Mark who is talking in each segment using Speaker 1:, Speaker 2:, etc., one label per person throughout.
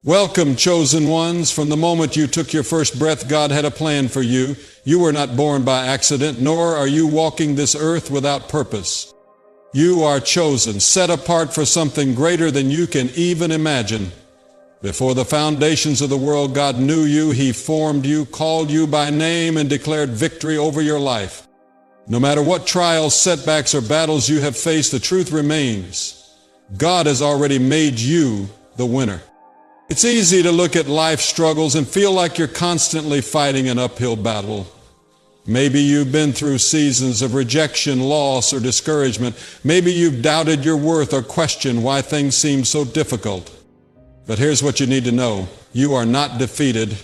Speaker 1: Welcome, chosen ones. From the moment you took your first breath, God had a plan for you. You were not born by accident, nor are you walking this earth without purpose. You are chosen, set apart for something greater than you can even imagine. Before the foundations of the world, God knew you. He formed you, called you by name, and declared victory over your life. No matter what trials, setbacks, or battles you have faced, the truth remains. God has already made you the winner. It's easy to look at life struggles and feel like you're constantly fighting an uphill battle. Maybe you've been through seasons of rejection, loss, or discouragement. Maybe you've doubted your worth or questioned why things seem so difficult. But here's what you need to know. You are not defeated.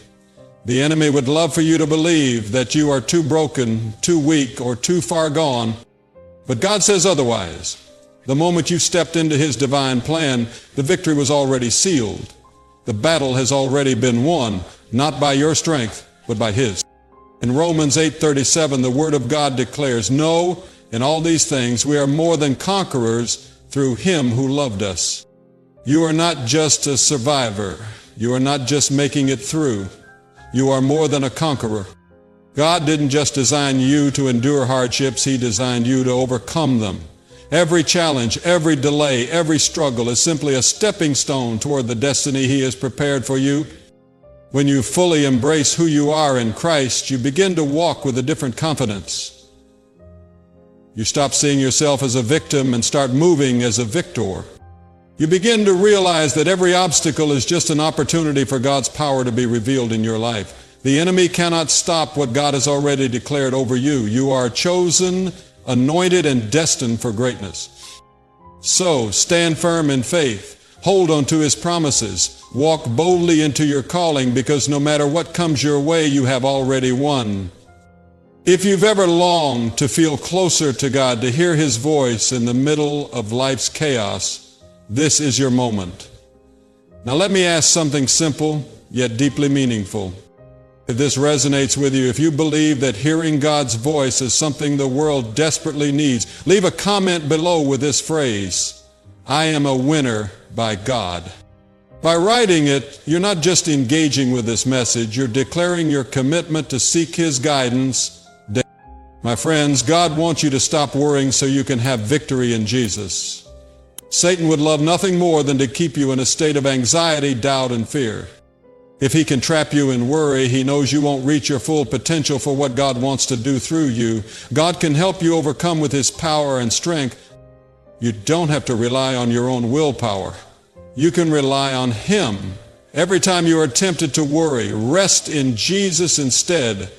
Speaker 1: The enemy would love for you to believe that you are too broken, too weak, or too far gone. But God says otherwise. The moment you stepped into His divine plan, the victory was already sealed. The battle has already been won, not by your strength, but by His. In Romans 8:37, the Word of God declares, "No, in all these things we are more than conquerors through Him who loved us." You are not just a survivor. You are not just making it through. You are more than a conqueror. God didn't just design you to endure hardships. He designed you to overcome them. Every challenge, every delay, every struggle is simply a stepping stone toward the destiny He has prepared for you. When you fully embrace who you are in Christ, you begin to walk with a different confidence. You stop seeing yourself as a victim and start moving as a victor. You begin to realize that every obstacle is just an opportunity for God's power to be revealed in your life. The enemy cannot stop what God has already declared over you. You are chosen, anointed, and destined for greatness. So stand firm in faith. Hold on to His promises. Walk boldly into your calling, because no matter what comes your way, you have already won. If you've ever longed to feel closer to God, to hear His voice in the middle of life's chaos, this is your moment. Now let me ask something simple yet deeply meaningful. If this resonates with you, if you believe that hearing God's voice is something the world desperately needs, leave a comment below with this phrase: "I am a winner by God." By writing it, you're not just engaging with this message, you're declaring your commitment to seek His guidance daily. My friends, God wants you to stop worrying so you can have victory in Jesus. Satan would love nothing more than to keep you in a state of anxiety, doubt, and fear. If he can trap you in worry, he knows you won't reach your full potential for what God wants to do through you. God can help you overcome with His power and strength. You don't have to rely on your own willpower. You can rely on Him. Every time you are tempted to worry, rest in Jesus instead.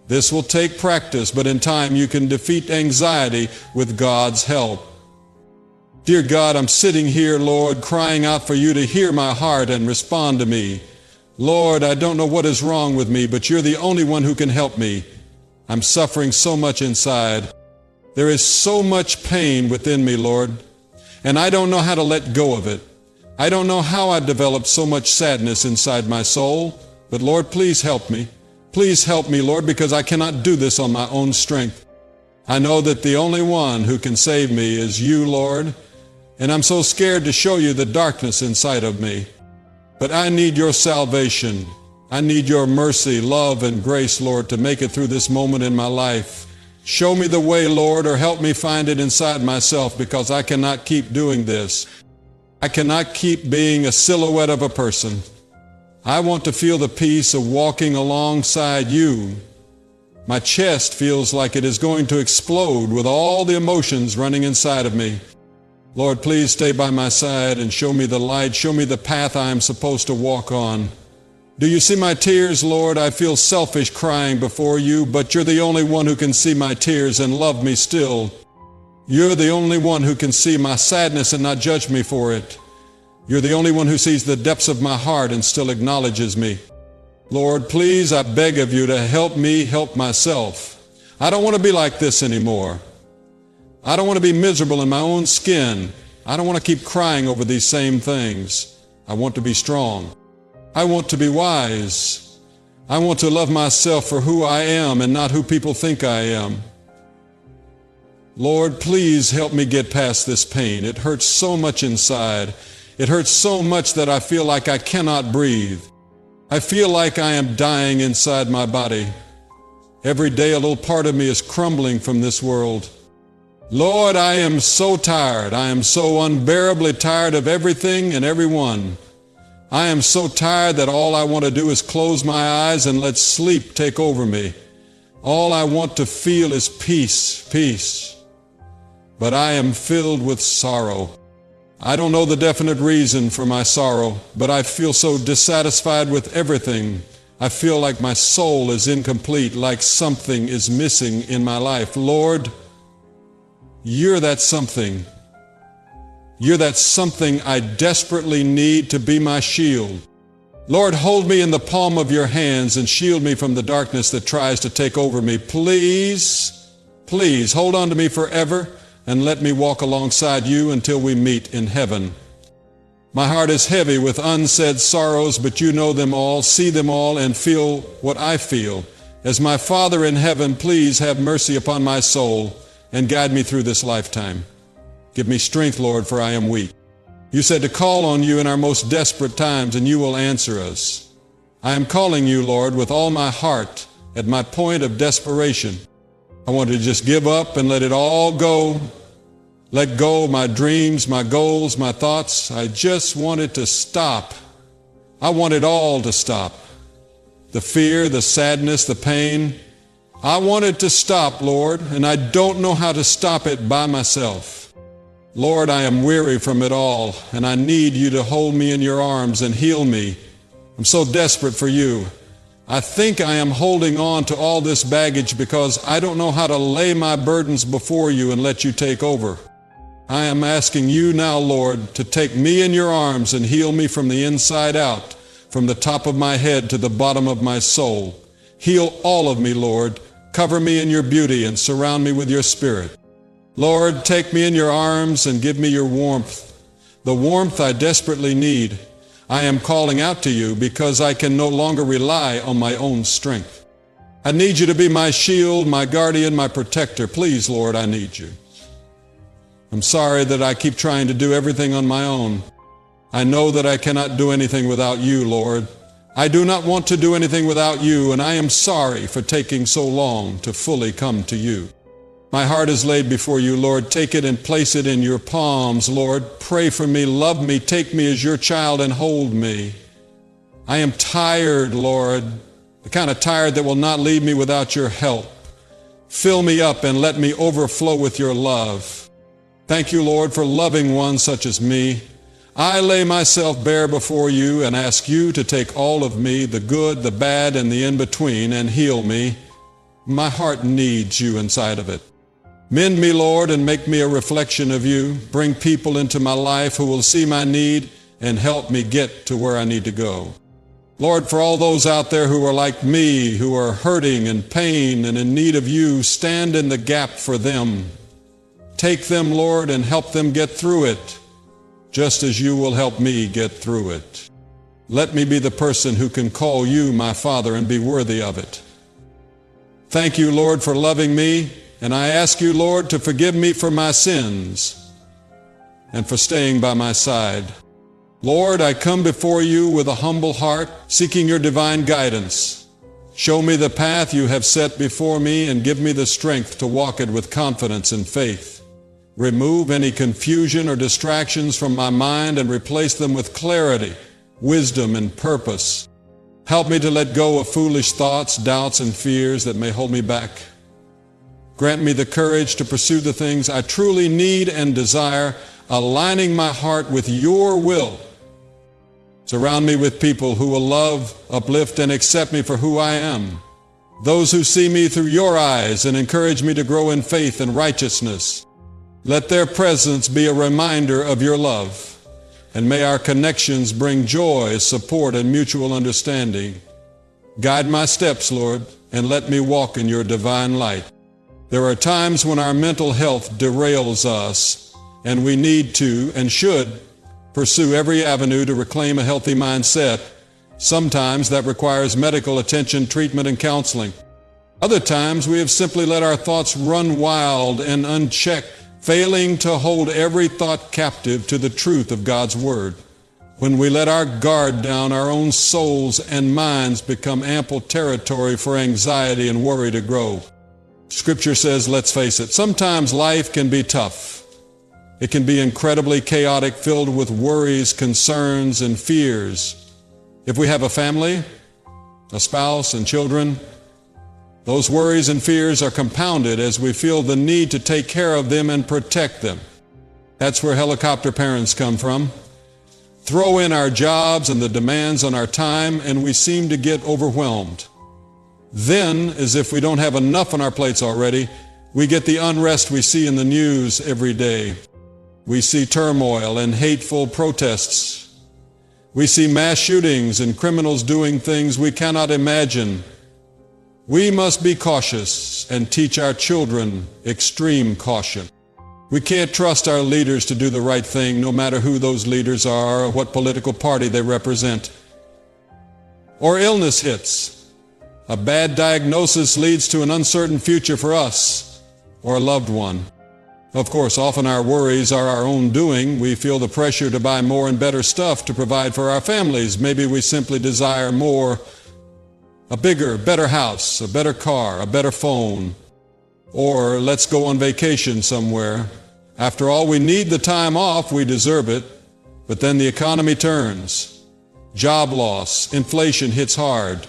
Speaker 1: This will take practice, but in time you can defeat anxiety with God's help. Dear God, I'm sitting here, Lord, crying out for You to hear my heart and respond to me. Lord, I don't know what is wrong with me, but You're the only one who can help me. I'm suffering so much inside. There is so much pain within me, Lord, and I don't know how to let go of it. I don't know how I developed so much sadness inside my soul, but Lord, please help me. Please help me, Lord, because I cannot do this on my own strength. I know that the only one who can save me is You, Lord, and I'm so scared to show You the darkness inside of me. But I need Your salvation. I need Your mercy, love, and grace, Lord, to make it through this moment in my life. Show me the way, Lord, or help me find it inside myself, because I cannot keep doing this. I cannot keep being a silhouette of a person. I want to feel the peace of walking alongside You. My chest feels like it is going to explode with all the emotions running inside of me. Lord, please stay by my side and show me the light. Show me the path I am supposed to walk on. Do You see my tears, Lord? I feel selfish crying before You, but You're the only one who can see my tears and love me still. You're the only one who can see my sadness and not judge me for it. You're the only one who sees the depths of my heart and still acknowledges me. Lord, please, I beg of You to help me help myself. I don't want to be like this anymore. I don't want to be miserable in my own skin. I don't want to keep crying over these same things. I want to be strong. I want to be wise. I want to love myself for who I am and not who people think I am. Lord, please help me get past this pain. It hurts so much inside. It hurts so much that I feel like I cannot breathe. I feel like I am dying inside my body. Every day a little part of me is crumbling from this world. Lord, I am so tired. I am so unbearably tired of everything and everyone. I am so tired that all I want to do is close my eyes and let sleep take over me. All I want to feel is peace, peace. But I am filled with sorrow. I don't know the definite reason for my sorrow, but I feel so dissatisfied with everything. I feel like my soul is incomplete, like something is missing in my life. Lord, you're that something. You're that something I desperately need to be my shield. Lord, hold me in the palm of your hands and shield me from the darkness that tries to take over me. Please, please hold on to me forever and let me walk alongside you until we meet in heaven. My heart is heavy with unsaid sorrows, but you know them all, see them all, and feel what I feel. As my Father in heaven, please have mercy upon my soul and guide me through this lifetime. Give me strength, Lord, for I am weak. You said to call on you in our most desperate times, and you will answer us. I am calling you, Lord, with all my heart at my point of desperation. I want to just give up and let it all go. Let go of my dreams, my goals, my thoughts. I just want it to stop. I want it all to stop. The fear, the sadness, the pain. I want it to stop, Lord, and I don't know how to stop it by myself. Lord, I am weary from it all, and I need you to hold me in your arms and heal me. I'm so desperate for you. I think I am holding on to all this baggage because I don't know how to lay my burdens before you and let you take over. I am asking you now, Lord, to take me in your arms and heal me from the inside out, from the top of my head to the bottom of my soul. Heal all of me, Lord. Cover me in your beauty and surround me with your spirit. Lord, take me in your arms and give me your warmth, the warmth I desperately need. I am calling out to you because I can no longer rely on my own strength. I need you to be my shield, my guardian, my protector. Please, Lord, I need you. I'm sorry that I keep trying to do everything on my own. I know that I cannot do anything without you, Lord. I do not want to do anything without you, and I am sorry for taking so long to fully come to you. My heart is laid before you, Lord. Take it and place it in your palms, Lord. Pray for me, love me, take me as your child and hold me. I am tired, Lord, the kind of tired that will not leave me without your help. Fill me up and let me overflow with your love. Thank you, Lord, for loving one such as me. I lay myself bare before you and ask you to take all of me, the good, the bad, and the in-between, and heal me. My heart needs you inside of it. Mend me, Lord, and make me a reflection of you. Bring people into my life who will see my need and help me get to where I need to go. Lord, for all those out there who are like me, who are hurting and pain and in need of you, stand in the gap for them. Take them, Lord, and help them get through it, just as you will help me get through it. Let me be the person who can call you my Father and be worthy of it. Thank you, Lord, for loving me. And I ask you, Lord, to forgive me for my sins and for staying by my side. Lord, I come before you with a humble heart, seeking your divine guidance. Show me the path you have set before me and give me the strength to walk it with confidence and faith. Remove any confusion or distractions from my mind and replace them with clarity, wisdom, and purpose. Help me to let go of foolish thoughts, doubts, and fears that may hold me back. Grant me the courage to pursue the things I truly need and desire, aligning my heart with your will. Surround me with people who will love, uplift, and accept me for who I am. Those who see me through your eyes and encourage me to grow in faith and righteousness. Let their presence be a reminder of your love. And may our connections bring joy, support, and mutual understanding. Guide my steps, Lord, and let me walk in your divine light. There are times when our mental health derails us, and we need to and should pursue every avenue to reclaim a healthy mindset. Sometimes that requires medical attention, treatment, and counseling. Other times we have simply let our thoughts run wild and unchecked, failing to hold every thought captive to the truth of God's Word. When we let our guard down, our own souls and minds become ample territory for anxiety and worry to grow. Scripture says, let's face it, sometimes life can be tough. It can be incredibly chaotic, filled with worries, concerns, and fears. If we have a family, a spouse, and children, those worries and fears are compounded as we feel the need to take care of them and protect them. That's where helicopter parents come from. Throw in our jobs and the demands on our time, and we seem to get overwhelmed. Then, as if we don't have enough on our plates already, we get the unrest we see in the news every day. We see turmoil and hateful protests. We see mass shootings and criminals doing things we cannot imagine. We must be cautious and teach our children extreme caution. We can't trust our leaders to do the right thing, no matter who those leaders are or what political party they represent. Or illness hits. A bad diagnosis leads to an uncertain future for us or a loved one. Of course, often our worries are our own doing. We feel the pressure to buy more and better stuff to provide for our families. Maybe we simply desire more, a bigger, better house, a better car, a better phone. Or let's go on vacation somewhere. After all, we need the time off, we deserve it. But then the economy turns. Job loss, inflation hits hard.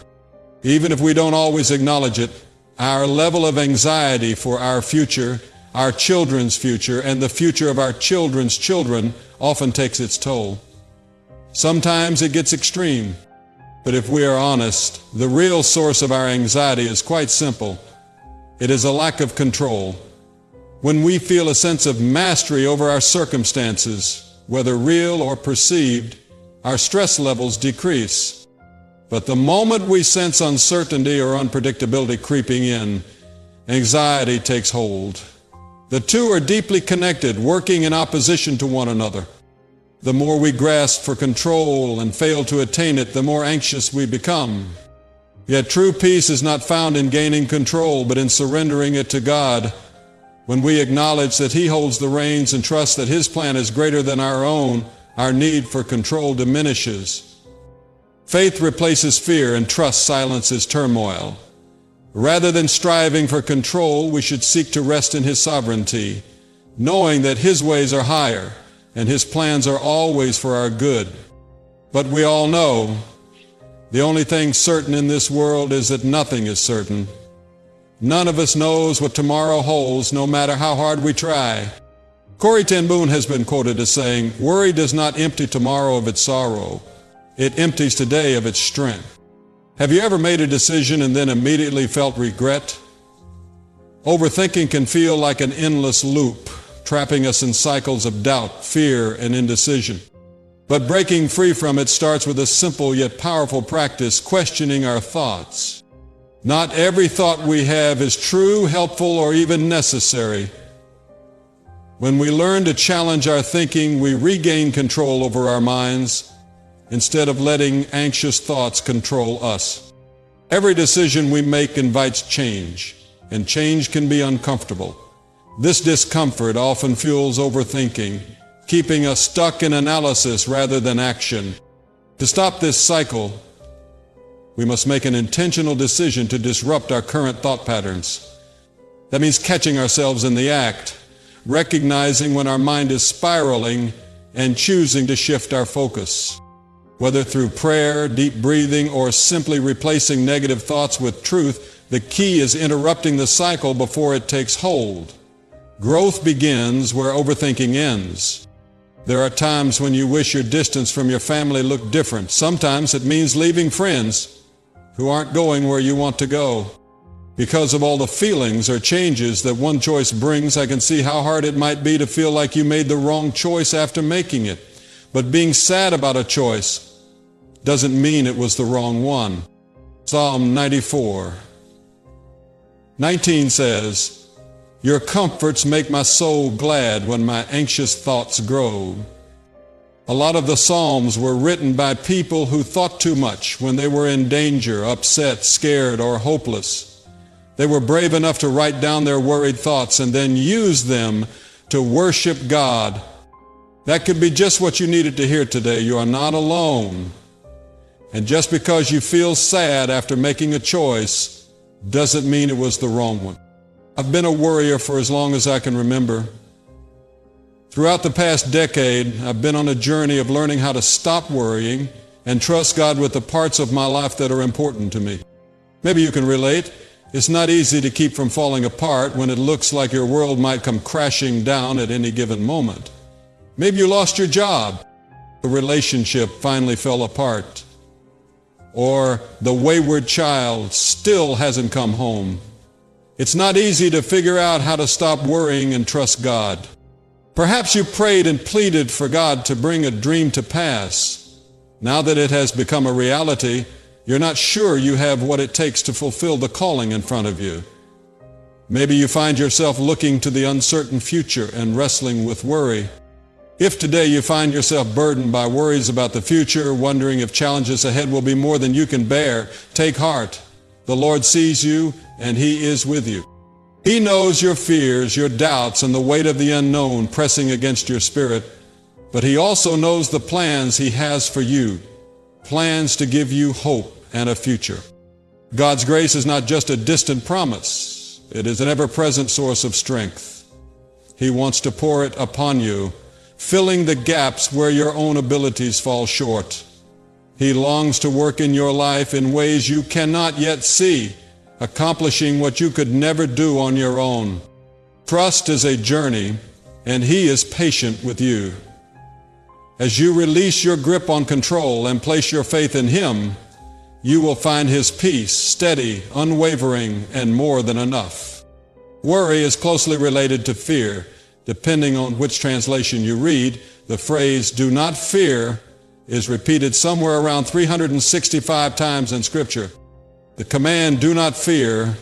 Speaker 1: Even if we don't always acknowledge it, our level of anxiety for our future, our children's future, and the future of our children's children often takes its toll. Sometimes it gets extreme, but if we are honest, the real source of our anxiety is quite simple. It is a lack of control. When we feel a sense of mastery over our circumstances, whether real or perceived, our stress levels decrease. But the moment we sense uncertainty or unpredictability creeping in, anxiety takes hold. The two are deeply connected, working in opposition to one another. The more we grasp for control and fail to attain it, the more anxious we become. Yet true peace is not found in gaining control, but in surrendering it to God. When we acknowledge that He holds the reins and trust that His plan is greater than our own, our need for control diminishes. Faith replaces fear and trust silences turmoil. Rather than striving for control, we should seek to rest in His sovereignty, knowing that His ways are higher and His plans are always for our good. But we all know the only thing certain in this world is that nothing is certain. None of us knows what tomorrow holds, no matter how hard we try. Corrie ten Boom has been quoted as saying, "Worry does not empty tomorrow of its sorrow. It empties today of its strength." Have you ever made a decision and then immediately felt regret? Overthinking can feel like an endless loop, trapping us in cycles of doubt, fear, and indecision. But breaking free from it starts with a simple yet powerful practice, questioning our thoughts. Not every thought we have is true, helpful, or even necessary. When we learn to challenge our thinking, we regain control over our minds, instead of letting anxious thoughts control us. Every decision we make invites change, and change can be uncomfortable. This discomfort often fuels overthinking, keeping us stuck in analysis rather than action. To stop this cycle, we must make an intentional decision to disrupt our current thought patterns. That means catching ourselves in the act, recognizing when our mind is spiraling, and choosing to shift our focus. Whether through prayer, deep breathing, or simply replacing negative thoughts with truth, the key is interrupting the cycle before it takes hold. Growth begins where overthinking ends. There are times when you wish your distance from your family looked different. Sometimes it means leaving friends who aren't going where you want to go. Because of all the feelings or changes that one choice brings, I can see how hard it might be to feel like you made the wrong choice after making it. But being sad about a choice doesn't mean it was the wrong one. Psalm 94:19 says, "Your comforts make my soul glad when my anxious thoughts grow." A lot of the Psalms were written by people who thought too much when they were in danger, upset, scared, or hopeless. They were brave enough to write down their worried thoughts and then use them to worship God. That could be just what you needed to hear today. You are not alone. And just because you feel sad after making a choice doesn't mean it was the wrong one. I've been a worrier for as long as I can remember. Throughout the past decade, I've been on a journey of learning how to stop worrying and trust God with the parts of my life that are important to me. Maybe you can relate. It's not easy to keep from falling apart when it looks like your world might come crashing down at any given moment. Maybe you lost your job. The relationship finally fell apart. Or the wayward child still hasn't come home. It's not easy to figure out how to stop worrying and trust God. Perhaps you prayed and pleaded for God to bring a dream to pass. Now that it has become a reality, you're not sure you have what it takes to fulfill the calling in front of you. Maybe you find yourself looking to the uncertain future and wrestling with worry. If today you find yourself burdened by worries about the future, wondering if challenges ahead will be more than you can bear, take heart. The Lord sees you and He is with you. He knows your fears, your doubts, and the weight of the unknown pressing against your spirit, but He also knows the plans He has for you, plans to give you hope and a future. God's grace is not just a distant promise. It is an ever-present source of strength. He wants to pour it upon you, filling the gaps where your own abilities fall short. He longs to work in your life in ways you cannot yet see, accomplishing what you could never do on your own. Trust is a journey, and He is patient with you. As you release your grip on control and place your faith in Him, you will find His peace, steady, unwavering, and more than enough. Worry is closely related to fear. Depending on which translation you read, the phrase, "do not fear," is repeated somewhere around 365 times in Scripture. The command, "do not fear,"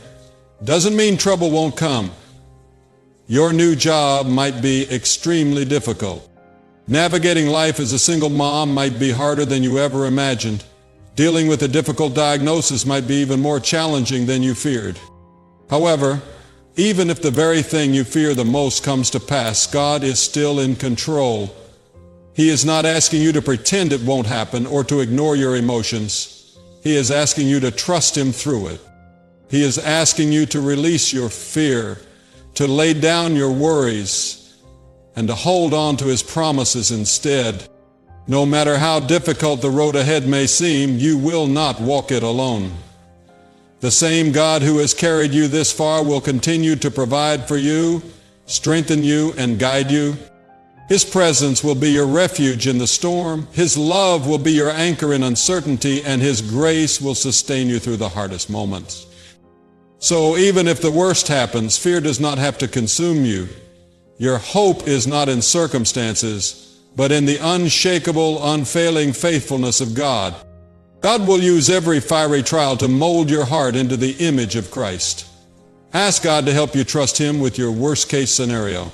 Speaker 1: doesn't mean trouble won't come. Your new job might be extremely difficult. Navigating life as a single mom might be harder than you ever imagined. Dealing with a difficult diagnosis might be even more challenging than you feared. However, even if the very thing you fear the most comes to pass, God is still in control. He is not asking you to pretend it won't happen or to ignore your emotions. He is asking you to trust Him through it. He is asking you to release your fear, to lay down your worries, and to hold on to His promises instead. No matter how difficult the road ahead may seem, you will not walk it alone. The same God who has carried you this far will continue to provide for you, strengthen you, and guide you. His presence will be your refuge in the storm. His love will be your anchor in uncertainty, and His grace will sustain you through the hardest moments. So even if the worst happens, fear does not have to consume you. Your hope is not in circumstances, but in the unshakable, unfailing faithfulness of God. God will use every fiery trial to mold your heart into the image of Christ. Ask God to help you trust Him with your worst-case scenario.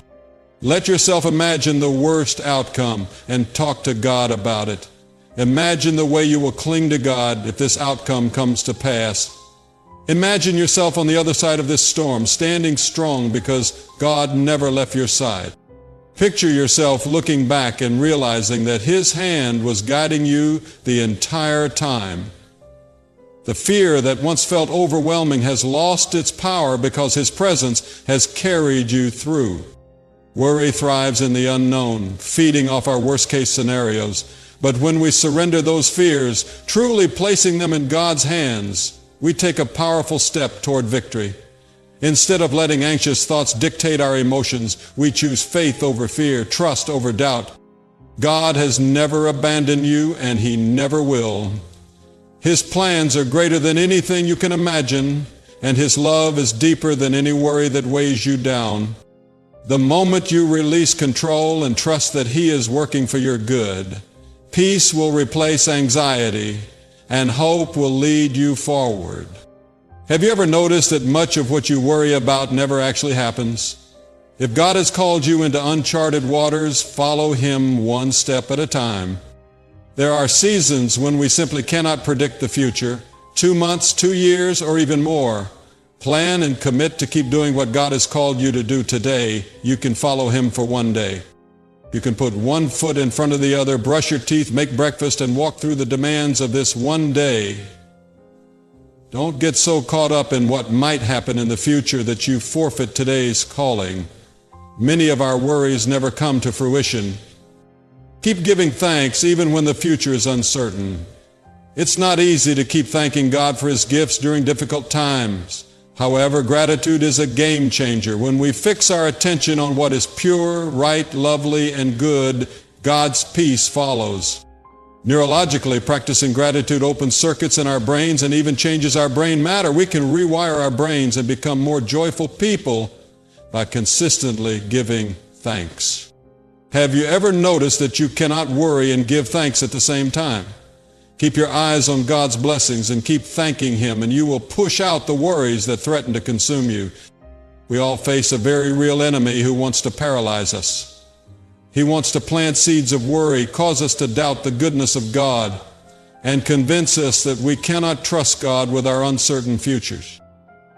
Speaker 1: Let yourself imagine the worst outcome and talk to God about it. Imagine the way you will cling to God if this outcome comes to pass. Imagine yourself on the other side of this storm, standing strong because God never left your side. Picture yourself looking back and realizing that His hand was guiding you the entire time. The fear that once felt overwhelming has lost its power because His presence has carried you through. Worry thrives in the unknown, feeding off our worst-case scenarios. But when we surrender those fears, truly placing them in God's hands, we take a powerful step toward victory. Instead of letting anxious thoughts dictate our emotions, we choose faith over fear, trust over doubt. God has never abandoned you, and He never will. His plans are greater than anything you can imagine, and His love is deeper than any worry that weighs you down. The moment you release control and trust that He is working for your good, peace will replace anxiety, and hope will lead you forward. Have you ever noticed that much of what you worry about never actually happens? If God has called you into uncharted waters, follow Him one step at a time. There are seasons when we simply cannot predict the future, 2 months, 2 years, or even more. Plan and commit to keep doing what God has called you to do today. You can follow Him for one day. You can put one foot in front of the other, brush your teeth, make breakfast, and walk through the demands of this one day. Don't get so caught up in what might happen in the future that you forfeit today's calling. Many of our worries never come to fruition. Keep giving thanks even when the future is uncertain. It's not easy to keep thanking God for His gifts during difficult times. However, gratitude is a game changer. When we fix our attention on what is pure, right, lovely, and good, God's peace follows. Neurologically, practicing gratitude opens circuits in our brains and even changes our brain matter. We can rewire our brains and become more joyful people by consistently giving thanks. Have you ever noticed that you cannot worry and give thanks at the same time? Keep your eyes on God's blessings and keep thanking Him, and you will push out the worries that threaten to consume you. We all face a very real enemy who wants to paralyze us. He wants to plant seeds of worry, cause us to doubt the goodness of God, and convince us that we cannot trust God with our uncertain futures.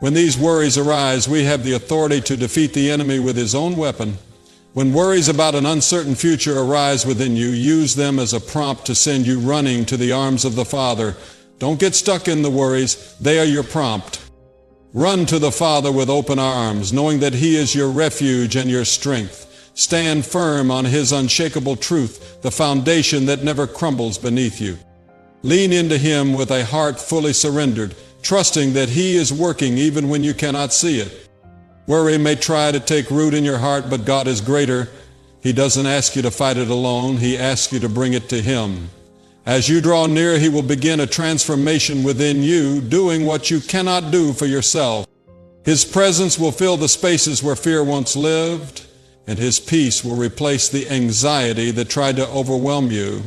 Speaker 1: When these worries arise, we have the authority to defeat the enemy with his own weapon. When worries about an uncertain future arise within you, use them as a prompt to send you running to the arms of the Father. Don't get stuck in the worries. They are your prompt. Run to the Father with open arms, knowing that He is your refuge and your strength. Stand firm on His unshakable truth, the foundation that never crumbles beneath you. Lean into Him with a heart fully surrendered, trusting that He is working even when you cannot see it. Worry may try to take root in your heart, but God is greater. He doesn't ask you to fight it alone. He asks you to bring it to Him. As you draw near, He will begin a transformation within you, doing what you cannot do for yourself. His presence will fill the spaces where fear once lived, and His peace will replace the anxiety that tried to overwhelm you.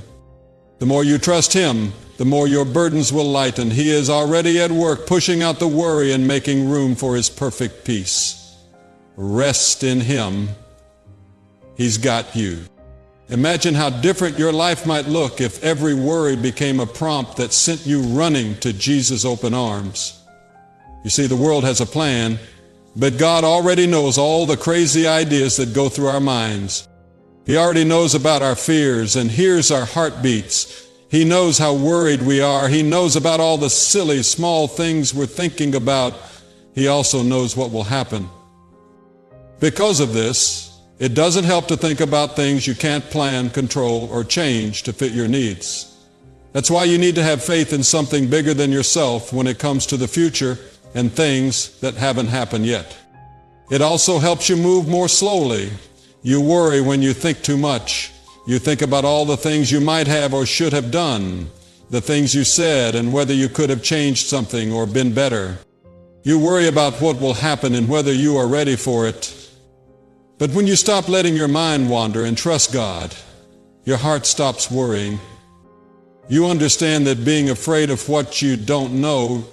Speaker 1: The more you trust Him, the more your burdens will lighten. He is already at work pushing out the worry and making room for His perfect peace. Rest in Him. He's got you. Imagine how different your life might look if every worry became a prompt that sent you running to Jesus' open arms. You see, the world has a plan, but God already knows all the crazy ideas that go through our minds. He already knows about our fears and hears our heartbeats. He knows how worried we are. He knows about all the silly, small things we're thinking about. He also knows what will happen. Because of this, it doesn't help to think about things you can't plan, control, or change to fit your needs. That's why you need to have faith in something bigger than yourself when it comes to the future and things that haven't happened yet. It also helps you move more slowly. You worry when you think too much. You think about all the things you might have or should have done, the things you said, and whether you could have changed something or been better. You worry about what will happen and whether you are ready for it. But when you stop letting your mind wander and trust God, your heart stops worrying. You understand that being afraid of what you don't know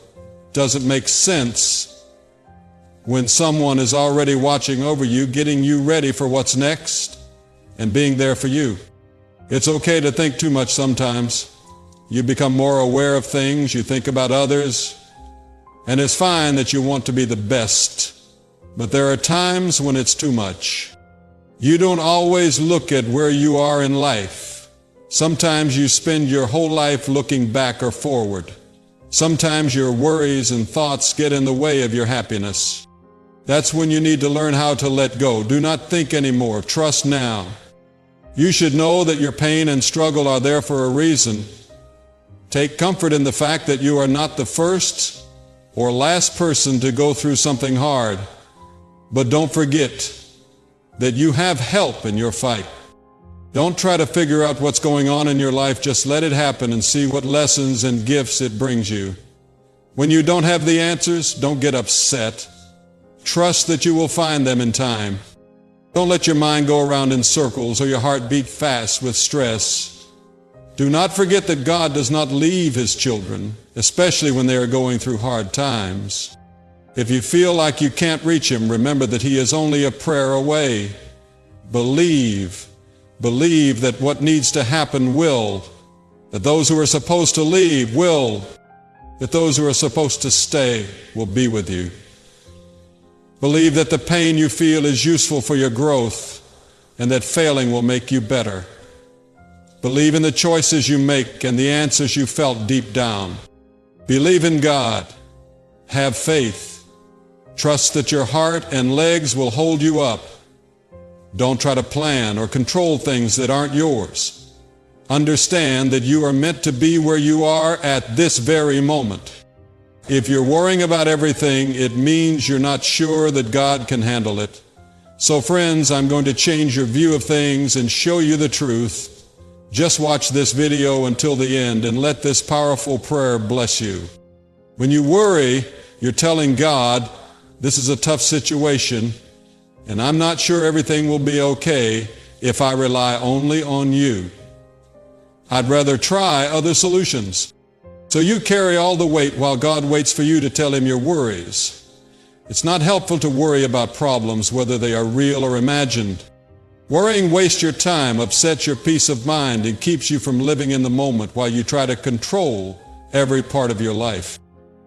Speaker 1: doesn't make sense when someone is already watching over you, getting you ready for what's next, and being there for you. It's okay to think too much sometimes. You become more aware of things, you think about others, and it's fine that you want to be the best. But there are times when it's too much. You don't always look at where you are in life. Sometimes you spend your whole life looking back or forward. Sometimes your worries and thoughts get in the way of your happiness. That's when you need to learn how to let go. Do not think anymore. Trust now. You should know that your pain and struggle are there for a reason. Take comfort in the fact that you are not the first or last person to go through something hard. But don't forget that you have help in your fight. Don't try to figure out what's going on in your life. Just let it happen and see what lessons and gifts it brings you. When you don't have the answers, don't get upset. Trust that you will find them in time. Don't let your mind go around in circles or your heart beat fast with stress. Do not forget that God does not leave His children, especially when they are going through hard times. If you feel like you can't reach Him, remember that He is only a prayer away. Believe that what needs to happen will, that those who are supposed to leave will, that those who are supposed to stay will be with you. Believe that the pain you feel is useful for your growth. and that failing will make you better. Believe in the choices you make and the answers you felt deep down. Believe in God. Have faith. Trust that your heart and legs will hold you up. Don't try to plan or control things that aren't yours. Understand that you are meant to be where you are at this very moment. If you're worrying about everything, it means you're not sure that God can handle it. So friends, I'm going to change your view of things and show you the truth. Just watch this video until the end and let this powerful prayer bless you. When you worry, you're telling God, this is a tough situation, and I'm not sure everything will be okay if I rely only on you. I'd rather try other solutions. So you carry all the weight while God waits for you to tell him your worries. It's not helpful to worry about problems, whether they are real or imagined. Worrying wastes your time, upsets your peace of mind, and keeps you from living in the moment while you try to control every part of your life.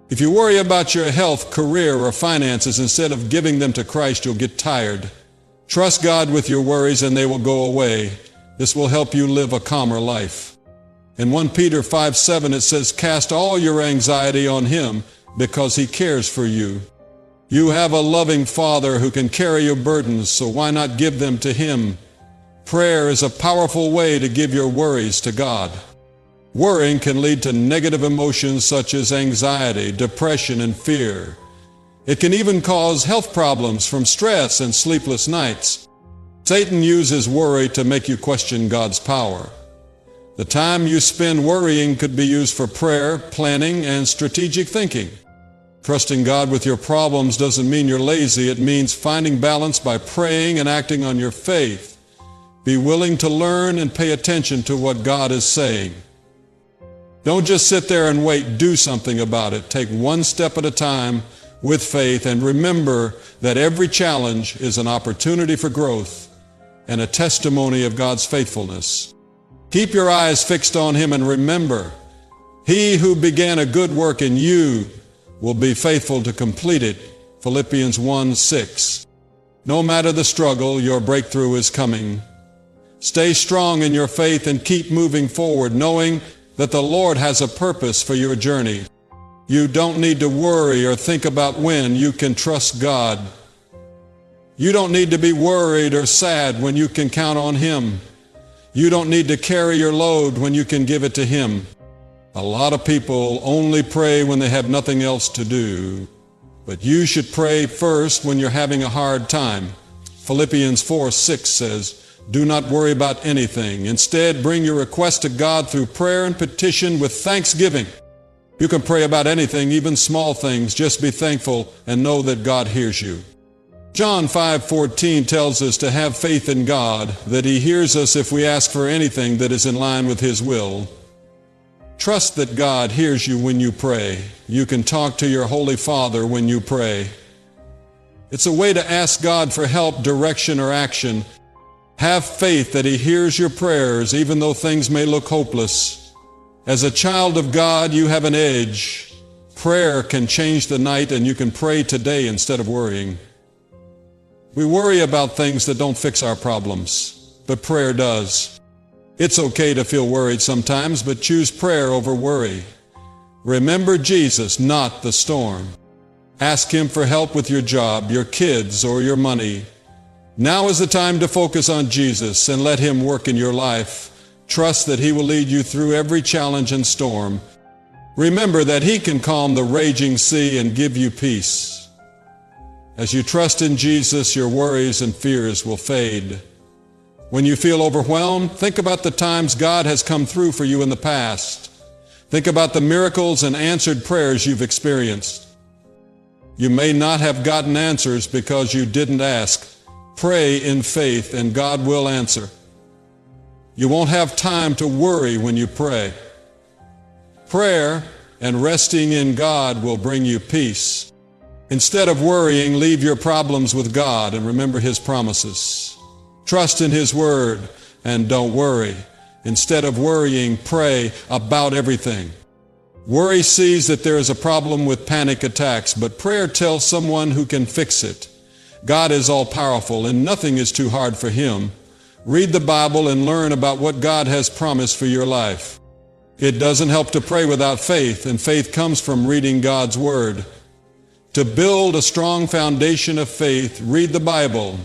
Speaker 1: If you worry about your health, career, or finances instead of giving them to Christ, you'll get tired. Trust God with your worries and they will go away. This will help you live a calmer life. In 1 Peter 5:7 it says, cast all your anxiety on him because he cares for you. You have a loving Father who can carry your burdens, so why not give them to him? Prayer is a powerful way to give your worries to God. Worrying can lead to negative emotions such as anxiety, depression, and fear. It can even cause health problems from stress and sleepless nights. Satan uses worry to make you question God's power. The time you spend worrying could be used for prayer, planning, and strategic thinking. Trusting God with your problems doesn't mean you're lazy. It means finding balance by praying and acting on your faith. Be willing to learn and pay attention to what God is saying. Don't just sit there and wait. Do something about it. Take one step at a time with faith, and remember that every challenge is an opportunity for growth and a testimony of God's faithfulness. Keep your eyes fixed on him and remember, he who began a good work in you will be faithful to complete it. Philippians 1:6. No matter the struggle, your breakthrough is coming. Stay strong in your faith and keep moving forward, knowing that the Lord has a purpose for your journey. You don't need to worry or think about when. You can trust God. You don't need to be worried or sad when you can count on him. You don't need to carry your load when you can give it to him. A lot of people only pray when they have nothing else to do, but you should pray first when you're having a hard time. Philippians 4:6 says, do not worry about anything. Instead, bring your request to God through prayer and petition with thanksgiving. You can pray about anything, even small things. Just be thankful and know that God hears you. John 5:14 tells us to have faith in God, that he hears us if we ask for anything that is in line with his will. Trust that God hears you when you pray. You can talk to your Holy Father when you pray. It's a way to ask God for help, direction, or action. Have faith that he hears your prayers, even though things may look hopeless. As a child of God, you have an edge. Prayer can change the night, and you can pray today instead of worrying. We worry about things that don't fix our problems, but prayer does. It's okay to feel worried sometimes, but choose prayer over worry. Remember Jesus, not the storm. Ask him for help with your job, your kids, or your money. Now is the time to focus on Jesus and let him work in your life. Trust that he will lead you through every challenge and storm. Remember that he can calm the raging sea and give you peace. As you trust in Jesus, your worries and fears will fade. When you feel overwhelmed, think about the times God has come through for you in the past. Think about the miracles and answered prayers you've experienced. You may not have gotten answers because you didn't ask. Pray in faith and God will answer. You won't have time to worry when you pray. Prayer and resting in God will bring you peace. Instead of worrying, leave your problems with God and remember his promises. Trust in his word and don't worry. Instead of worrying, pray about everything. Worry sees that there is a problem with panic attacks, but prayer tells someone who can fix it. God is all-powerful and nothing is too hard for him. Read the Bible and learn about what God has promised for your life. It doesn't help to pray without faith, and faith comes from reading God's Word. To build a strong foundation of faith, read the Bible.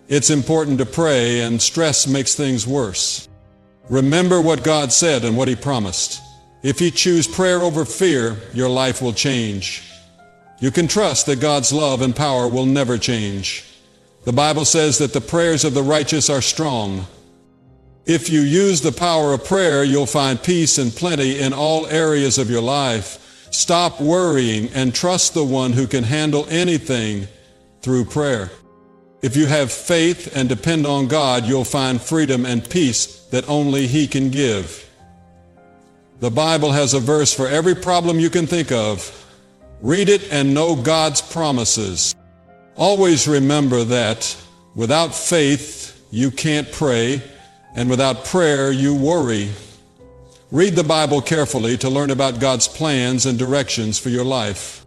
Speaker 1: It's important to pray, and stress makes things worse. Remember what God said and what He promised. If you choose prayer over fear, your life will change. You can trust that God's love and power will never change. The Bible says that the prayers of the righteous are strong. If you use the power of prayer, you'll find peace and plenty in all areas of your life. Stop worrying and trust the one who can handle anything through prayer. If you have faith and depend on God, you'll find freedom and peace that only He can give. The Bible has a verse for every problem you can think of. Read it and know God's promises. Always remember that without faith, you can't pray, and without prayer, you worry. Read the Bible carefully to learn about God's plans and directions for your life.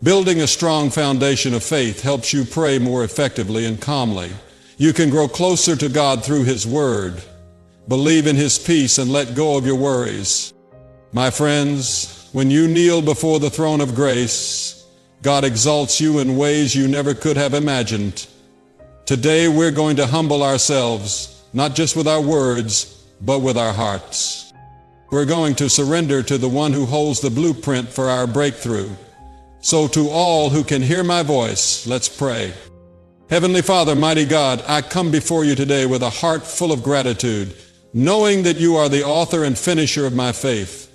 Speaker 1: Building a strong foundation of faith helps you pray more effectively and calmly. You can grow closer to God through His Word. Believe in His peace and let go of your worries. My friends, when you kneel before the throne of grace, God exalts you in ways you never could have imagined. Today we're going to humble ourselves, not just with our words, but with our hearts. We're going to surrender to the one who holds the blueprint for our breakthrough. So to all who can hear my voice, let's pray. Heavenly Father, mighty God, I come before you today with a heart full of gratitude, knowing that you are the author and finisher of my faith.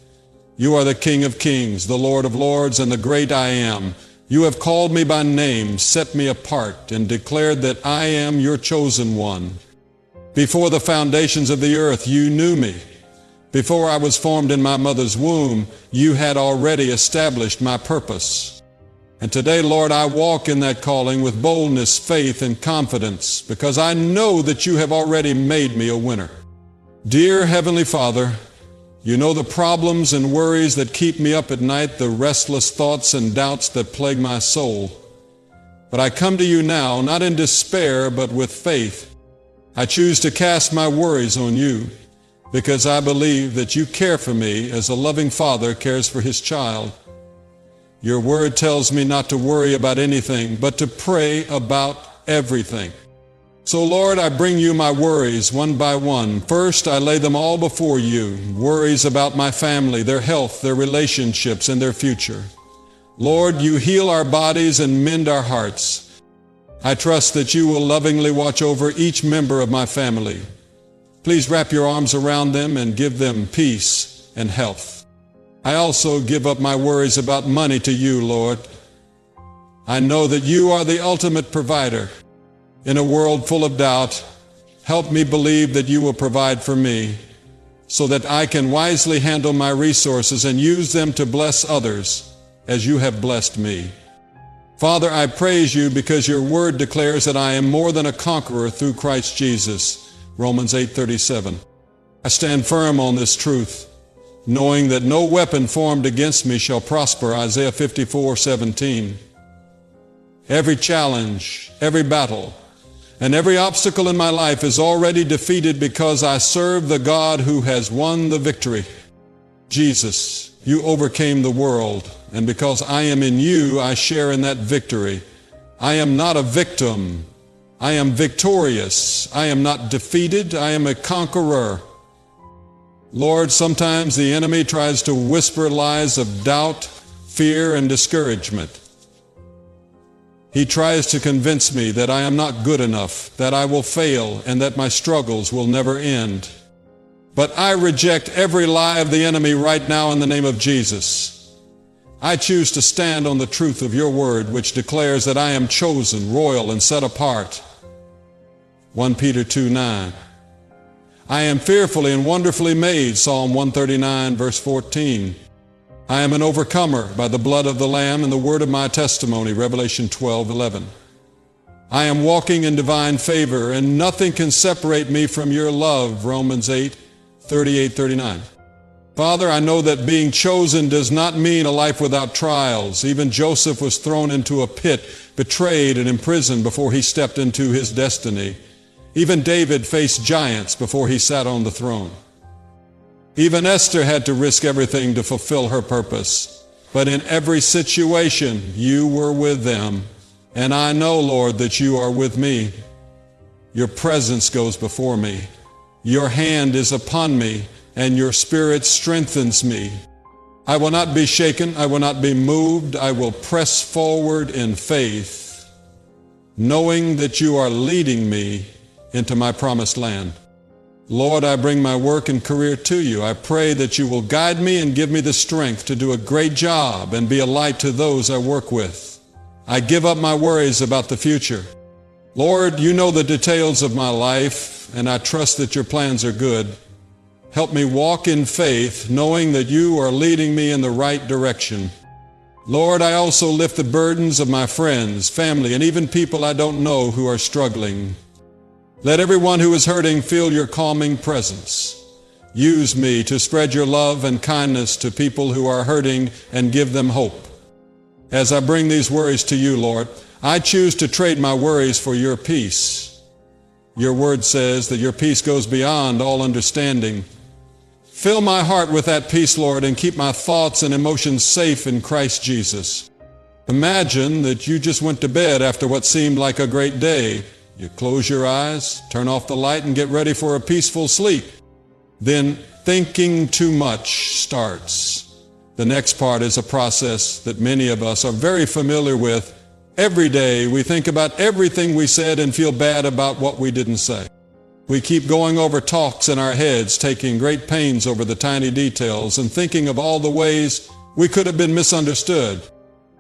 Speaker 1: You are the King of Kings, the Lord of Lords, and the great I Am. You have called me by name, set me apart, and declared that I am your chosen one. Before the foundations of the earth, you knew me. Before I was formed in my mother's womb, you had already established my purpose. And today, Lord, I walk in that calling with boldness, faith, and confidence, because I know that you have already made me a winner. Dear Heavenly Father, you know the problems and worries that keep me up at night, the restless thoughts and doubts that plague my soul. But I come to you now, not in despair, but with faith. I choose to cast my worries on you, because I believe that you care for me as a loving father cares for his child. Your word tells me not to worry about anything, but to pray about everything. So Lord, I bring you my worries one by one. First, I lay them all before you, worries about my family, their health, their relationships, and their future. Lord, you heal our bodies and mend our hearts. I trust that you will lovingly watch over each member of my family. Please wrap your arms around them and give them peace and health. I also give up my worries about money to you, Lord. I know that you are the ultimate provider. In a world full of doubt, help me believe that you will provide for me, so that I can wisely handle my resources and use them to bless others as you have blessed me. Father, I praise you because your word declares that I am more than a conqueror through Christ Jesus. Romans 8:37. I stand firm on this truth, knowing that no weapon formed against me shall prosper. Isaiah 54:17. Every challenge, every battle, and every obstacle in my life is already defeated because I serve the God who has won the victory. Jesus, you overcame the world, and because I am in you, I share in that victory. I am not a victim. I am victorious. I am not defeated. I am a conqueror. Lord, sometimes the enemy tries to whisper lies of doubt, fear, and discouragement. He tries to convince me that I am not good enough, that I will fail, and that my struggles will never end. But I reject every lie of the enemy right now in the name of Jesus. I choose to stand on the truth of your word, which declares that I am chosen, royal, and set apart. 1 Peter 2:9. I am fearfully and wonderfully made, Psalm 139, verse 14. I am an overcomer by the blood of the Lamb and the word of my testimony, Revelation 12:11. I am walking in divine favor, and nothing can separate me from your love, Romans 8:38-39. Father, I know that being chosen does not mean a life without trials. Even Joseph was thrown into a pit, betrayed and imprisoned before he stepped into his destiny. Even David faced giants before he sat on the throne. Even Esther had to risk everything to fulfill her purpose. But in every situation, you were with them. And I know, Lord, that you are with me. Your presence goes before me. Your hand is upon me, and your spirit strengthens me. I will not be shaken. I will not be moved. I will press forward in faith, knowing that you are leading me into my promised land. Lord, I bring my work and career to you. I pray that you will guide me and give me the strength to do a great job and be a light to those I work with. I give up my worries about the future. Lord, you know the details of my life, and I trust that your plans are good. Help me walk in faith, knowing that you are leading me in the right direction. Lord, I also lift the burdens of my friends, family, and even people I don't know who are struggling. Let everyone who is hurting feel your calming presence. Use me to spread your love and kindness to people who are hurting and give them hope. As I bring these worries to you, Lord, I choose to trade my worries for your peace. Your word says that your peace goes beyond all understanding. Fill my heart with that peace, Lord, and keep my thoughts and emotions safe in Christ Jesus. Imagine that you just went to bed after what seemed like a great day. You close your eyes, turn off the light, and get ready for a peaceful sleep. Then thinking too much starts. The next part is a process that many of us are very familiar with. Every day we think about everything we said and feel bad about what we didn't say. We keep going over talks in our heads, taking great pains over the tiny details and thinking of all the ways we could have been misunderstood.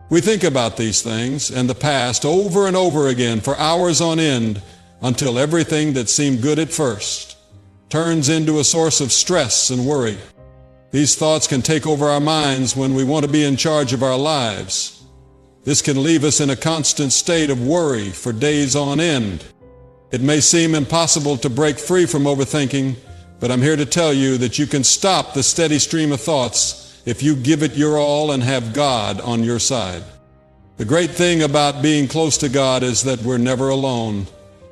Speaker 1: We think about these things and the past over and over again for hours on end until everything that seemed good at first turns into a source of stress and worry. These thoughts can take over our minds when we want to be in charge of our lives. This can leave us in a constant state of worry for days on end. It may seem impossible to break free from overthinking, but I'm here to tell you that you can stop the steady stream of thoughts if you give it your all and have God on your side. The great thing about being close to God is that we're never alone.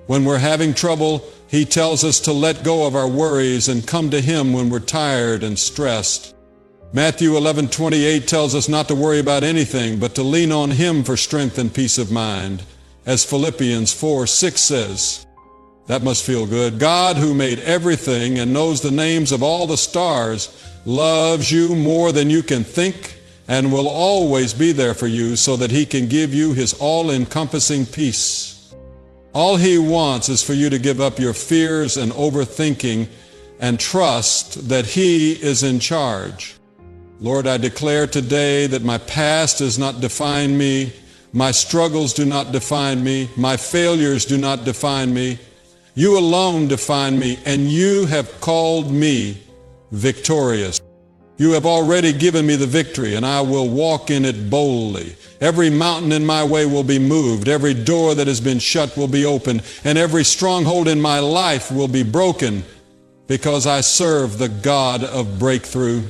Speaker 1: When we're having trouble, He tells us to let go of our worries and come to Him when we're tired and stressed. Matthew 11:28 tells us not to worry about anything, but to lean on Him for strength and peace of mind. As Philippians 4:6 says, that must feel good. God, who made everything and knows the names of all the stars, loves you more than you can think and will always be there for you so that He can give you His all-encompassing peace. All He wants is for you to give up your fears and overthinking and trust that He is in charge. Lord, I declare today that my past does not define me, my struggles do not define me, my failures do not define me. You alone define me, and you have called me victorious. You have already given me the victory, and I will walk in it boldly. Every mountain in my way will be moved. Every door that has been shut will be opened, and every stronghold in my life will be broken because I serve the God of breakthrough.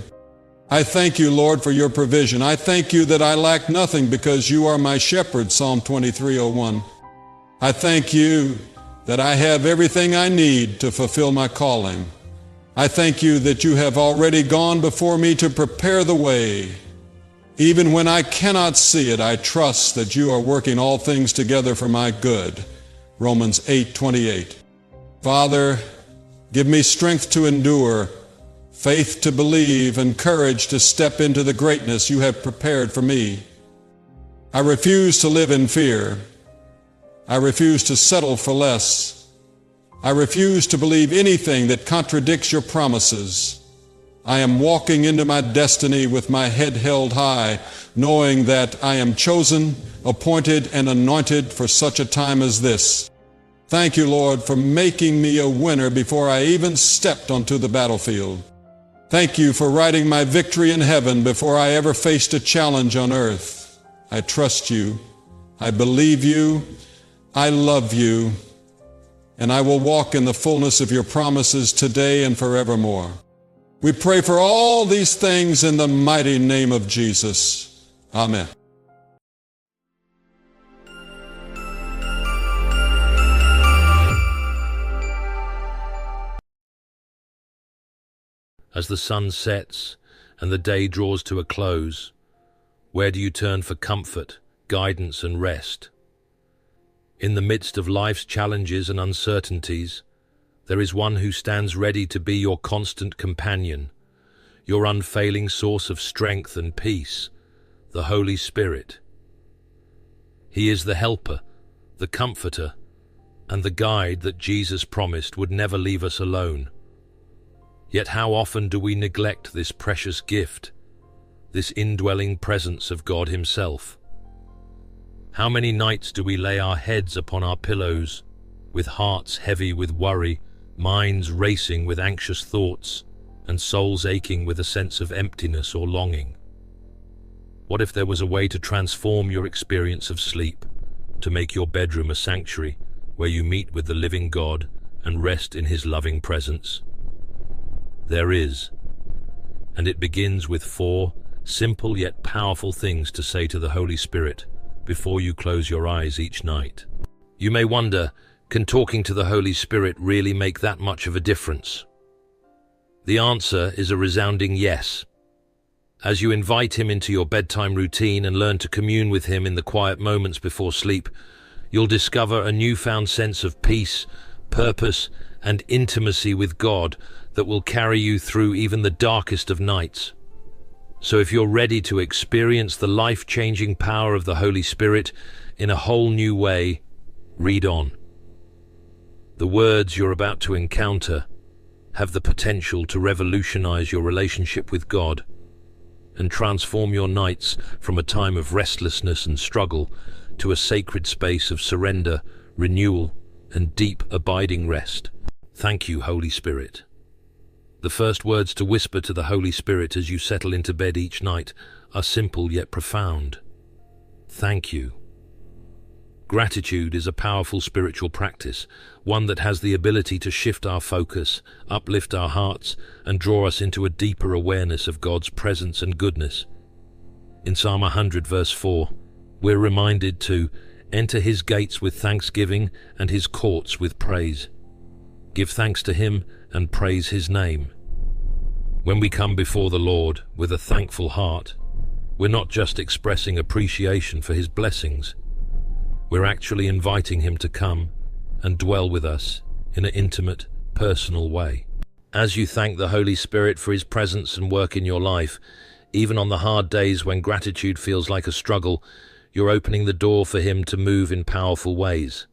Speaker 1: I thank you, Lord, for your provision. I thank you that I lack nothing because you are my shepherd, Psalm 23:01. I thank you that I have everything I need to fulfill my calling. I thank you that you have already gone before me to prepare the way. Even when I cannot see it, I trust that you are working all things together for my good. Romans 8:28. Father, give me strength to endure, faith to believe, and courage to step into the greatness you have prepared for me. I refuse to live in fear. I refuse to settle for less. I refuse to believe anything that contradicts your promises. I am walking into my destiny with my head held high, knowing that I am chosen, appointed, and anointed for such a time as this. Thank you, Lord, for making me a winner before I even stepped onto the battlefield. Thank you for writing my victory in heaven before I ever faced a challenge on earth. I trust you. I believe you. I love you, and I will walk in the fullness of your promises today and forevermore. We pray for all these things in the mighty name of Jesus. Amen.
Speaker 2: As the sun sets and the day draws to a close, where do you turn for comfort, guidance, and rest? In the midst of life's challenges and uncertainties, there is one who stands ready to be your constant companion, your unfailing source of strength and peace, the Holy Spirit. He is the helper, the comforter, and the guide that Jesus promised would never leave us alone. Yet how often do we neglect this precious gift, this indwelling presence of God Himself? How many nights do we lay our heads upon our pillows, with hearts heavy with worry, minds racing with anxious thoughts, and souls aching with a sense of emptiness or longing? What if there was a way to transform your experience of sleep, to make your bedroom a sanctuary where you meet with the living God and rest in His loving presence? There is, and it begins with 4 simple yet powerful things to say to the Holy Spirit before you close your eyes each night. You may wonder, can talking to the Holy Spirit really make that much of a difference? The answer is a resounding yes. As you invite Him into your bedtime routine and learn to commune with Him in the quiet moments before sleep, you'll discover a newfound sense of peace, purpose, and intimacy with God that will carry you through even the darkest of nights. So if you're ready to experience the life-changing power of the Holy Spirit in a whole new way, read on. The words you're about to encounter have the potential to revolutionize your relationship with God and transform your nights from a time of restlessness and struggle to a sacred space of surrender, renewal, and deep, abiding rest. Thank you, Holy Spirit. The first words to whisper to the Holy Spirit as you settle into bed each night are simple yet profound. Thank you. Gratitude is a powerful spiritual practice, one that has the ability to shift our focus, uplift our hearts, and draw us into a deeper awareness of God's presence and goodness. In Psalm 100 verse 4, we're reminded to enter His gates with thanksgiving and His courts with praise. Give thanks to Him and praise His name. When we come before the Lord with a thankful heart, we're not just expressing appreciation for His blessings. We're actually inviting Him to come and dwell with us in an intimate, personal way. As you thank the Holy Spirit for His presence and work in your life, even on the hard days when gratitude feels like a struggle, you're opening the door for Him to move in powerful ways.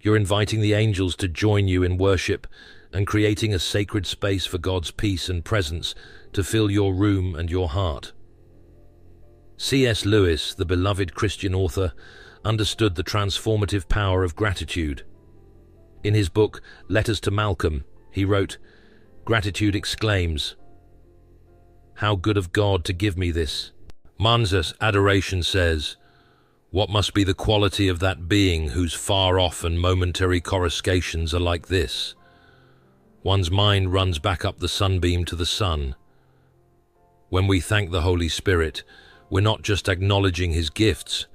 Speaker 2: You're inviting the angels to join you in worship and creating a sacred space for God's peace and presence to fill your room and your heart. C.S. Lewis, the beloved Christian author, understood the transformative power of gratitude. In his book, Letters to Malcolm, he wrote, "Gratitude exclaims, 'How good of God to give me this.' Manzas adoration says, 'What must be the quality of that being whose far-off and momentary coruscations are like this?' One's mind runs back up the sunbeam to the sun. When we thank the Holy Spirit, we're not just acknowledging His gifts,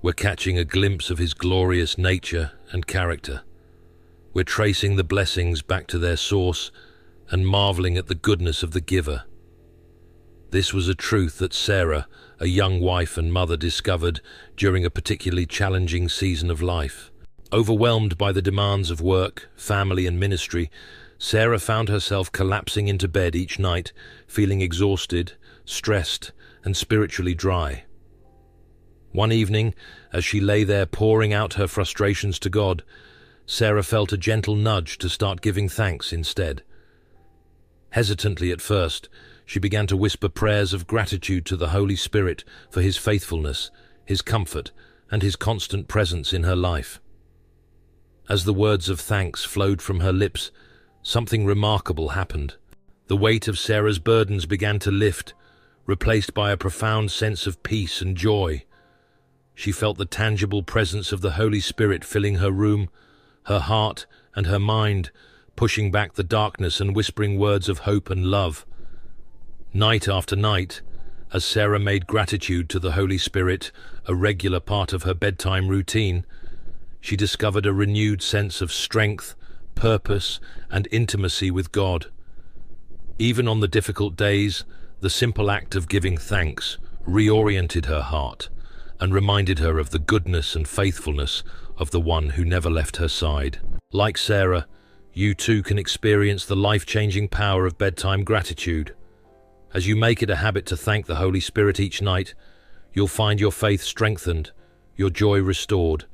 Speaker 2: we're catching a glimpse of His glorious nature and character. We're tracing the blessings back to their source and marveling at the goodness of the giver. This was a truth that Sarah, a young wife and mother, discovered during a particularly challenging season of life. Overwhelmed by the demands of work, family, and ministry, Sarah found herself collapsing into bed each night, feeling exhausted, stressed, and spiritually dry. One evening, as she lay there pouring out her frustrations to God, Sarah felt a gentle nudge to start giving thanks instead. Hesitantly at first, she began to whisper prayers of gratitude to the Holy Spirit for His faithfulness, His comfort, and His constant presence in her life. As the words of thanks flowed from her lips, something remarkable happened. The weight of Sarah's burdens began to lift, replaced by a profound sense of peace and joy. She felt the tangible presence of the Holy Spirit filling her room, her heart, and her mind, pushing back the darkness and whispering words of hope and love. Night after night, as Sarah made gratitude to the Holy Spirit a regular part of her bedtime routine, she discovered a renewed sense of strength, purpose, and intimacy with God. Even on the difficult days, the simple act of giving thanks reoriented her heart and reminded her of the goodness and faithfulness of the one who never left her side. Like Sarah, you too can experience the life-changing power of bedtime gratitude. As you make it a habit to thank the Holy Spirit each night, you'll find your faith strengthened, your joy restored,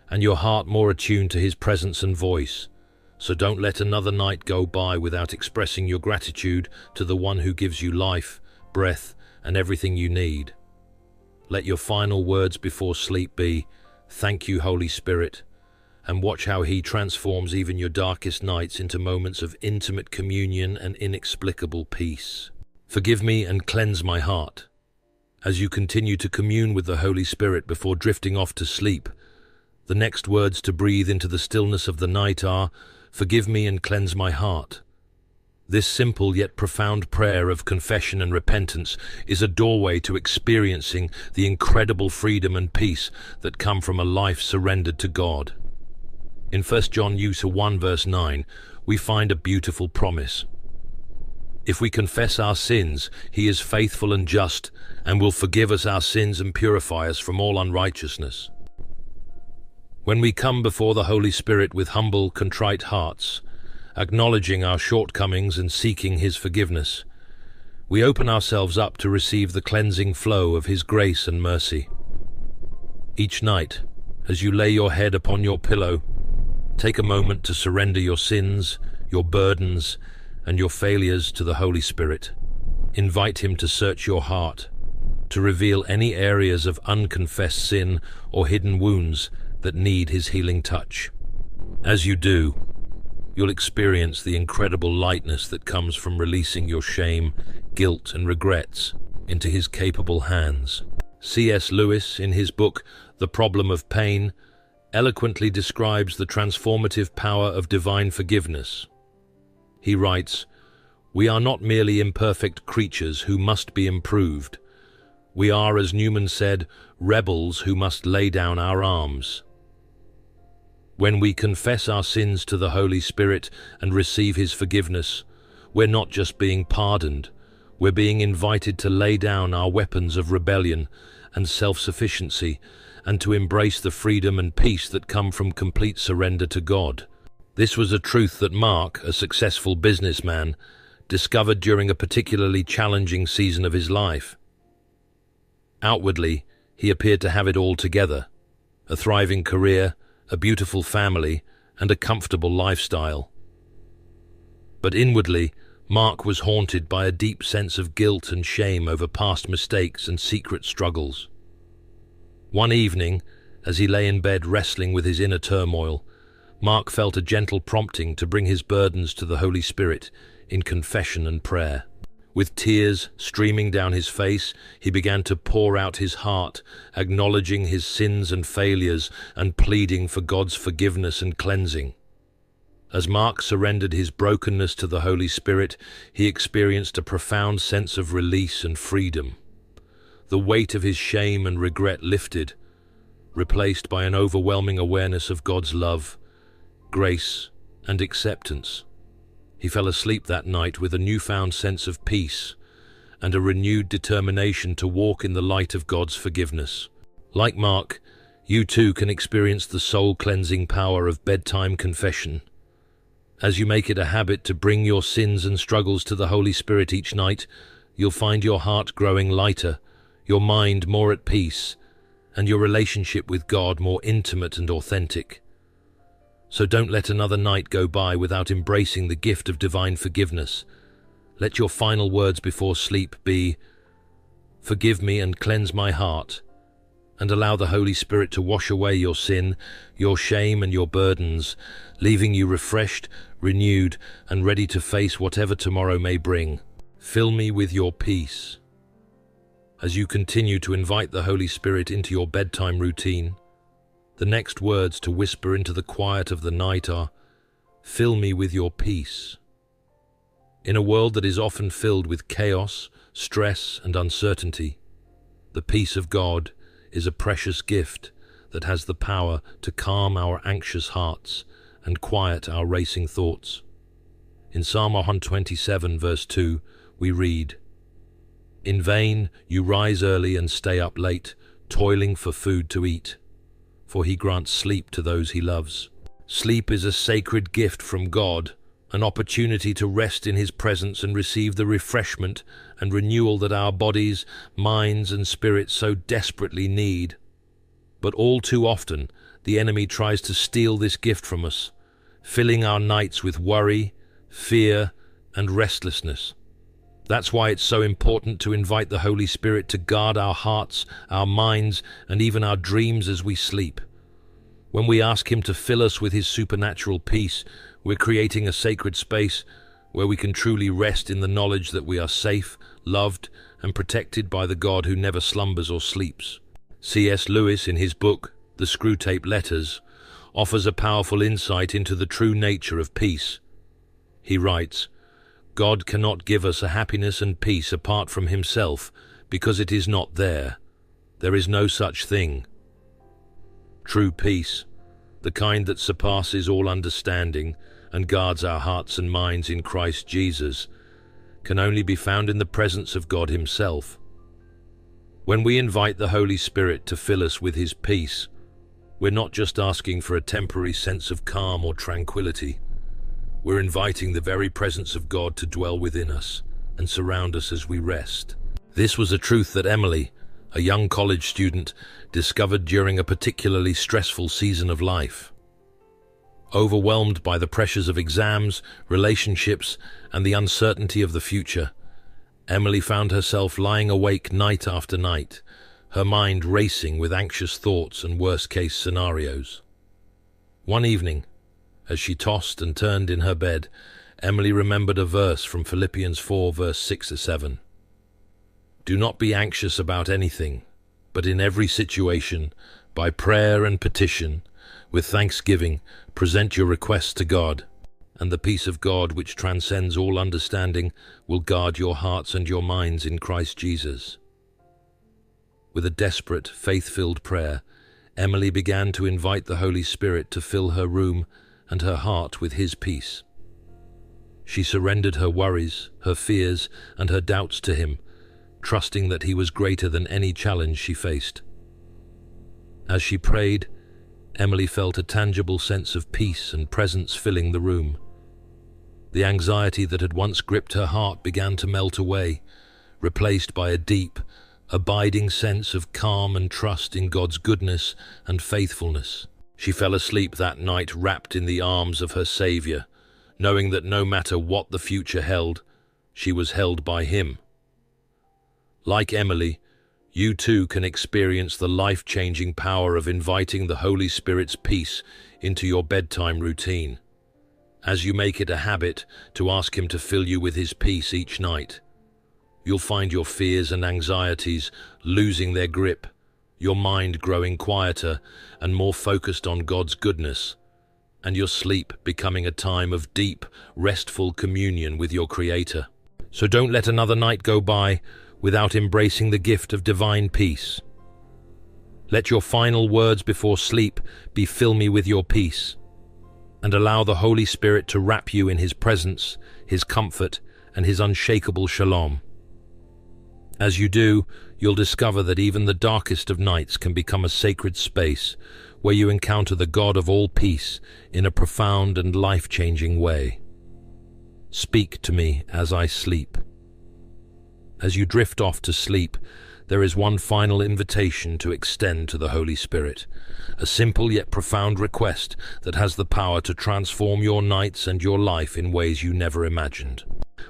Speaker 2: and your heart more attuned to His presence and voice. So don't let another night go by without expressing your gratitude to the one who gives you life, breath, and everything you need. Let your final words before sleep be, "Thank you, Holy Spirit," and watch how He transforms even your darkest nights into moments of intimate communion and inexplicable peace. Forgive me and cleanse my heart. As you continue to commune with the Holy Spirit before drifting off to sleep, the next words to breathe into the stillness of the night are, "Forgive me and cleanse my heart." This simple yet profound prayer of confession and repentance is a doorway to experiencing the incredible freedom and peace that come from a life surrendered to God. In 1 John 1 verse 9, we find a beautiful promise. If we confess our sins, He is faithful and just and will forgive us our sins and purify us from all unrighteousness. When we come before the Holy Spirit with humble, contrite hearts, acknowledging our shortcomings and seeking His forgiveness, we open ourselves up to receive the cleansing flow of His grace and mercy. Each night, as you lay your head upon your pillow, take a moment to surrender your sins, your burdens, and your failures to the Holy Spirit. Invite Him to search your heart, to reveal any areas of unconfessed sin or hidden wounds that need His healing touch. As you do, you'll experience the incredible lightness that comes from releasing your shame, guilt, and regrets into His capable hands. C.S. Lewis, in his book, The Problem of Pain, eloquently describes the transformative power of divine forgiveness. He writes, "We are not merely imperfect creatures who must be improved. We are, as Newman said, rebels who must lay down our arms." When we confess our sins to the Holy Spirit and receive His forgiveness, we're not just being pardoned, we're being invited to lay down our weapons of rebellion and self-sufficiency and to embrace the freedom and peace that come from complete surrender to God. This was a truth that Mark, a successful businessman, discovered during a particularly challenging season of his life. Outwardly, he appeared to have it all together: a thriving career, a beautiful family, and a comfortable lifestyle. But inwardly, Mark was haunted by a deep sense of guilt and shame over past mistakes and secret struggles. One evening, as he lay in bed wrestling with his inner turmoil, Mark felt a gentle prompting to bring his burdens to the Holy Spirit in confession and prayer. With tears streaming down his face, he began to pour out his heart, acknowledging his sins and failures and pleading for God's forgiveness and cleansing. As Mark surrendered his brokenness to the Holy Spirit, he experienced a profound sense of release and freedom. The weight of his shame and regret lifted, replaced by an overwhelming awareness of God's love, grace, and acceptance. He fell asleep that night with a newfound sense of peace and a renewed determination to walk in the light of God's forgiveness. Like Mark, you too can experience the soul-cleansing power of bedtime confession. As you make it a habit to bring your sins and struggles to the Holy Spirit each night, you'll find your heart growing lighter, your mind more at peace, and your relationship with God more intimate and authentic. So don't let another night go by without embracing the gift of divine forgiveness. Let your final words before sleep be, "Forgive me and cleanse my heart," and allow the Holy Spirit to wash away your sin, your shame, and your burdens, leaving you refreshed, renewed, and ready to face whatever tomorrow may bring. Fill me with your peace. As you continue to invite the Holy Spirit into your bedtime routine, the next words to whisper into the quiet of the night are, "Fill me with your peace." In a world that is often filled with chaos, stress, and uncertainty, the peace of God is a precious gift that has the power to calm our anxious hearts and quiet our racing thoughts. In Psalm 127, verse 2, we read, "In vain you rise early and stay up late, toiling for food to eat, for he grants sleep to those he loves." Sleep is a sacred gift from God, an opportunity to rest in his presence and receive the refreshment and renewal that our bodies, minds, and spirits so desperately need. But all too often, the enemy tries to steal this gift from us, filling our nights with worry, fear, and restlessness. That's why it's so important to invite the Holy Spirit to guard our hearts, our minds, and even our dreams as we sleep. When we ask him to fill us with his supernatural peace, we're creating a sacred space where we can truly rest in the knowledge that we are safe, loved, and protected by the God who never slumbers or sleeps. C.S. Lewis, in his book, The Screwtape Letters, offers a powerful insight into the true nature of peace. He writes, "God cannot give us a happiness and peace apart from himself, because it is not there. There is no such thing. True peace, the kind that surpasses all understanding and guards our hearts and minds in Christ Jesus, can only be found in the presence of God himself. When we invite the Holy Spirit to fill us with his peace, we're not just asking for a temporary sense of calm or tranquility. We're inviting the very presence of God to dwell within us and surround us as we rest." This was a truth that Emily, a young college student, discovered during a particularly stressful season of life. Overwhelmed by the pressures of exams, relationships, and the uncertainty of the future, Emily found herself lying awake night after night, her mind racing with anxious thoughts and worst-case scenarios. One evening, as she tossed and turned in her bed, Emily remembered a verse from Philippians 4, verse 6-7. "Do not be anxious about anything, but in every situation, by prayer and petition, with thanksgiving, present your requests to God, and the peace of God, which transcends all understanding, will guard your hearts and your minds in Christ Jesus." With a desperate, faith-filled prayer, Emily began to invite the Holy Spirit to fill her room and her heart with his peace. She surrendered her worries, her fears, and her doubts to him, trusting that he was greater than any challenge she faced. As she prayed, Emily felt a tangible sense of peace and presence filling the room. The anxiety that had once gripped her heart began to melt away, replaced by a deep, abiding sense of calm and trust in God's goodness and faithfulness. She fell asleep that night wrapped in the arms of her Savior, knowing that no matter what the future held, she was held by him. Like Emily, you too can experience the life-changing power of inviting the Holy Spirit's peace into your bedtime routine. As you make it a habit to ask him to fill you with his peace each night, you'll find your fears and anxieties losing their grip, your mind growing quieter and more focused on God's goodness, and your sleep becoming a time of deep, restful communion with your Creator. So don't let another night go by without embracing the gift of divine peace. Let your final words before sleep be "Fill me with your peace," and allow the Holy Spirit to wrap you in his presence, his comfort, and his unshakable shalom. As you do, you'll discover that even the darkest of nights can become a sacred space where you encounter the God of all peace in a profound and life-changing way. Speak to me as I sleep. As you drift off to sleep, there is one final invitation to extend to the Holy Spirit, a simple yet profound request that has the power to transform your nights and your life in ways you never imagined.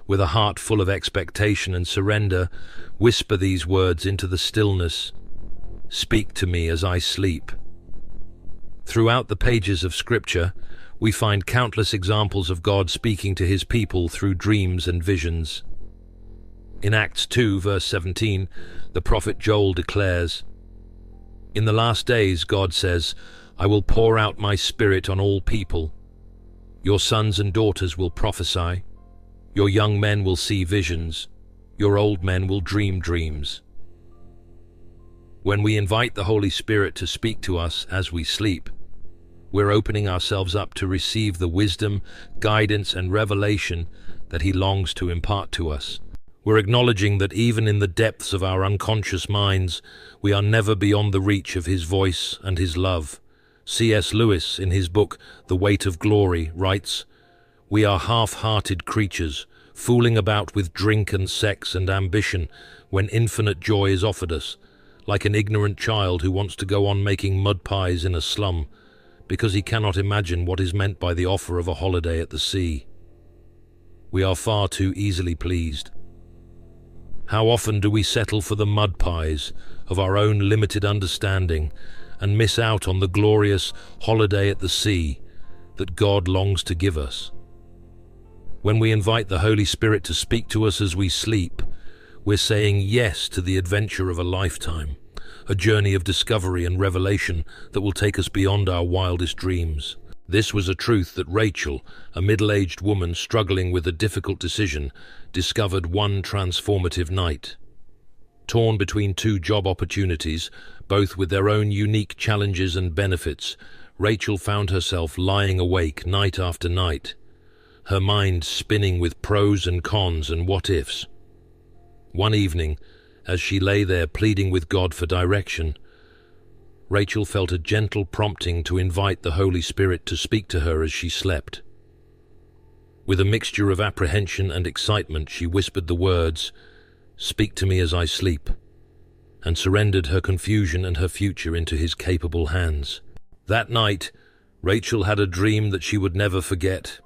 Speaker 2: With a heart full of expectation and surrender, whisper these words into the stillness. Speak to me as I sleep. Throughout the pages of Scripture, we find countless examples of God speaking to his people through dreams and visions. In Acts 2, verse 17, the prophet Joel declares, "In the last days, God says, I will pour out my spirit on all people. Your sons and daughters will prophesy. Your young men will see visions. Your old men will dream dreams." When we invite the Holy Spirit to speak to us as we sleep, We're opening ourselves up to receive the wisdom, guidance, and revelation that He longs to impart to us. We're acknowledging that even in the depths of our unconscious minds, we are never beyond the reach of His voice and His love. C.S. Lewis, in his book The Weight of Glory, writes, "We are half-hearted creatures, fooling about with drink and sex and ambition when infinite joy is offered us, like an ignorant child who wants to go on making mud pies in a slum, because he cannot imagine what is meant by the offer of a holiday at the sea. We are far too easily pleased. How often do we settle for the mud pies of our own limited understanding and miss out on the glorious holiday at the sea that God longs to give us? When we invite the Holy Spirit to speak to us as we sleep, we're saying yes to the adventure of a lifetime, a journey of discovery and revelation that will take us beyond our wildest dreams. This was a truth that Rachel, a middle-aged woman struggling with a difficult decision, discovered one transformative night. Torn between two job opportunities, both with their own unique challenges and benefits, Rachel found herself lying awake night after night, her mind spinning with pros and cons and what-ifs. One evening, as she lay there pleading with God for direction, Rachel felt a gentle prompting to invite the Holy Spirit to speak to her as she slept. With a mixture of apprehension and excitement, she whispered the words, "Speak to me as I sleep," and surrendered her confusion and her future into His capable hands. That night, Rachel had a dream that she would never forget.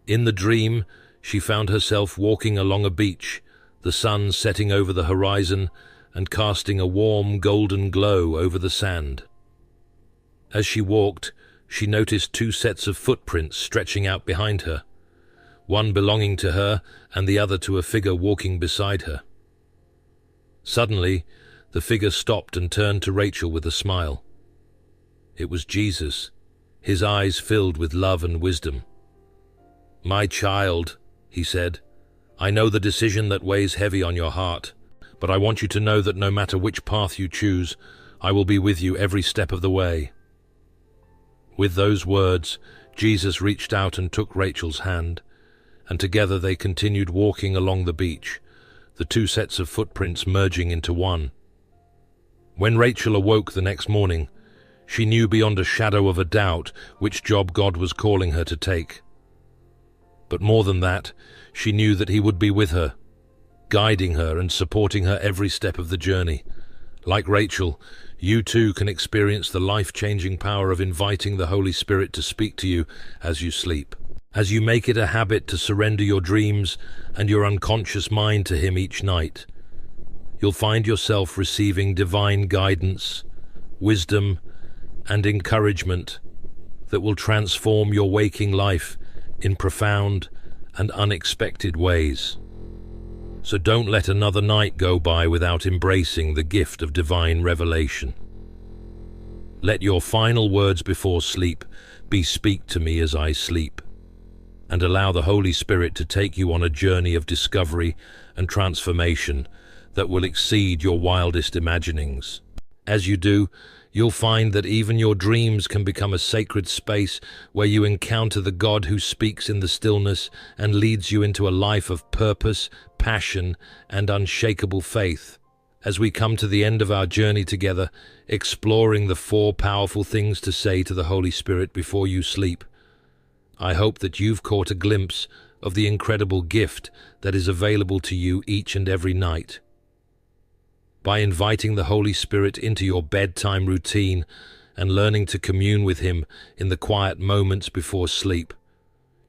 Speaker 2: In the dream, she found herself walking along a beach, the sun setting over the horizon and casting a warm golden glow over the sand. As she walked, she noticed two sets of footprints stretching out behind her, one belonging to her and the other to a figure walking beside her. Suddenly, the figure stopped and turned to Rachel with a smile. It was Jesus, His eyes filled with love and wisdom. "My child," He said, "I know the decision that weighs heavy on your heart, but I want you to know that no matter which path you choose, I will be with you every step of the way." With those words, Jesus reached out and took Rachel's hand, and together they continued walking along the beach, the two sets of footprints merging into one. When Rachel awoke the next morning, she knew beyond a shadow of a doubt which job God was calling her to take. But more than that, she knew that He would be with her, guiding her and supporting her every step of the journey. Like Rachel, you too can experience the life-changing power of inviting the Holy Spirit to speak to you as you sleep. As you make it a habit to surrender your dreams and your unconscious mind to Him each night, you'll find yourself receiving divine guidance, wisdom, and encouragement that will transform your waking life in profound and unexpected ways. So don't let another night go by without embracing the gift of divine revelation. Let your final words before sleep be "Speak to me as I sleep," and allow the Holy Spirit to take you on a journey of discovery and transformation that will exceed your wildest imaginings. As you do, you'll find that even your dreams can become a sacred space where you encounter the God who speaks in the stillness and leads you into a life of purpose, passion, and unshakable faith. As we come to the end of our journey together, exploring the 4 powerful things to say to the Holy Spirit before you sleep, I hope that you've caught a glimpse of the incredible gift that is available to you each and every night. By inviting the Holy Spirit into your bedtime routine and learning to commune with Him in the quiet moments before sleep,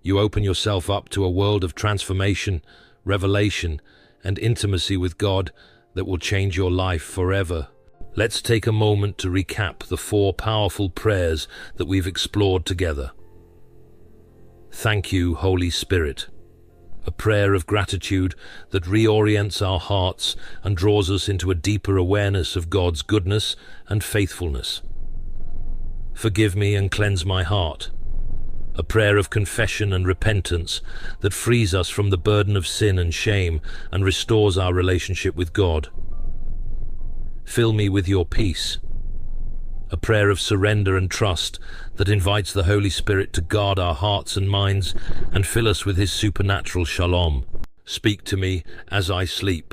Speaker 2: you open yourself up to a world of transformation, revelation, and intimacy with God that will change your life forever. Let's take a moment to recap the 4 powerful prayers that we've explored together. Thank you, Holy Spirit. A prayer of gratitude that reorients our hearts and draws us into a deeper awareness of God's goodness and faithfulness. Forgive me and cleanse my heart. A prayer of confession and repentance that frees us from the burden of sin and shame and restores our relationship with God. Fill me with your peace. a prayer of surrender and trust that invites the Holy Spirit to guard our hearts and minds and fill us with His supernatural shalom. Speak to me as I sleep.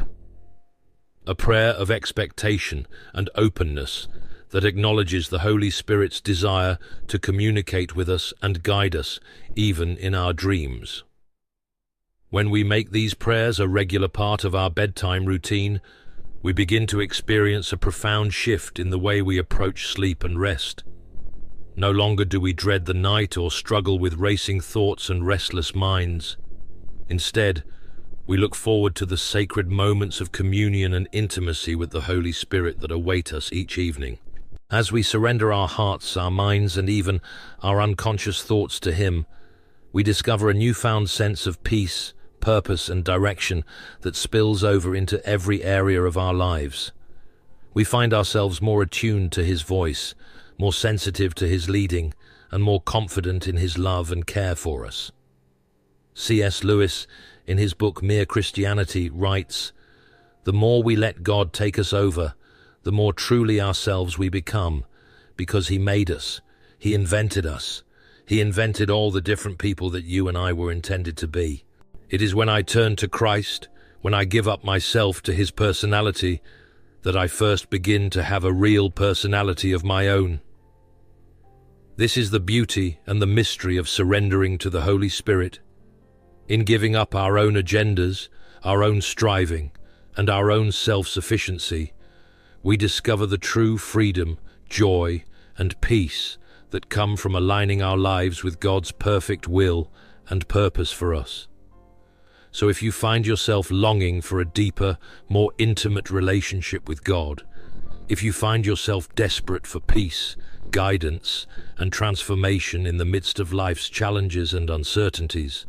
Speaker 2: A prayer of expectation and openness that acknowledges the Holy Spirit's desire to communicate with us and guide us, even in our dreams. When we make these prayers a regular part of our bedtime routine, we begin to experience a profound shift in the way we approach sleep and rest. No longer do we dread the night or struggle with racing thoughts and restless minds. Instead, we look forward to the sacred moments of communion and intimacy with the Holy Spirit that await us each evening. As we surrender our hearts, our minds, and even our unconscious thoughts to Him, we discover a newfound sense of peace, purpose, and direction that spills over into every area of our lives. We find ourselves more attuned to His voice, more sensitive to His leading, and more confident in His love and care for us. C.S. Lewis, in his book Mere Christianity, writes, "The more we let God take us over, the more truly ourselves we become, because He made us, He invented us. He invented all the different people that you and I were intended to be. It is when I turn to Christ, when I give up myself to His personality, that I first begin to have a real personality of my own." This is the beauty and the mystery of surrendering to the Holy Spirit. In giving up our own agendas, our own striving, and our own self-sufficiency, we discover the true freedom, joy, and peace that come from aligning our lives with God's perfect will and purpose for us. So if you find yourself longing for a deeper, more intimate relationship with God, if you find yourself desperate for peace, guidance, and transformation in the midst of life's challenges and uncertainties,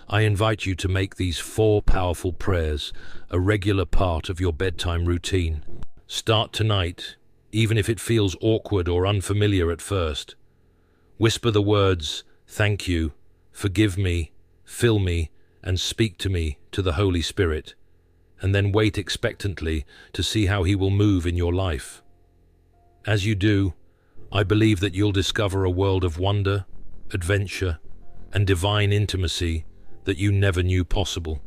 Speaker 2: I invite you to make these 4 powerful prayers a regular part of your bedtime routine. Start tonight, even if it feels awkward or unfamiliar at first. Whisper the words, "Thank you," "Forgive me," "Fill me," and "Speak to me" to the Holy Spirit, and then wait expectantly to see how He will move in your life. As you do, I believe that you'll discover a world of wonder, adventure, and divine intimacy that you never knew possible.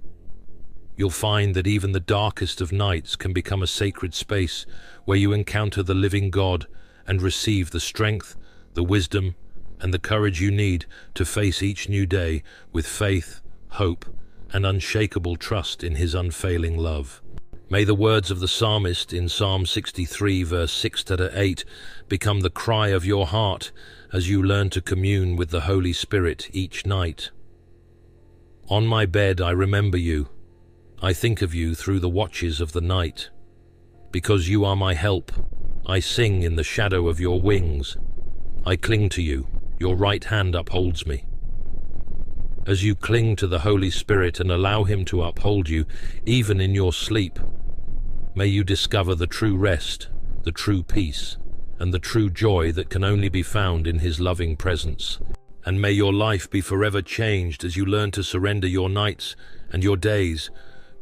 Speaker 2: You'll find that even the darkest of nights can become a sacred space where you encounter the living God and receive the strength, the wisdom, and the courage you need to face each new day with faith, hope, and unshakable trust in His unfailing love. May the words of the psalmist in Psalm 63, verse 6-8, become the cry of your heart as you learn to commune with the Holy Spirit each night. On my bed I remember you. I think of you through the watches of the night. Because you are my help, I sing in the shadow of your wings. I cling to you, your right hand upholds me. As you cling to the Holy Spirit and allow Him to uphold you, even in your sleep, may you discover the true rest, the true peace, and the true joy that can only be found in His loving presence. And may your life be forever changed as you learn to surrender your nights and your days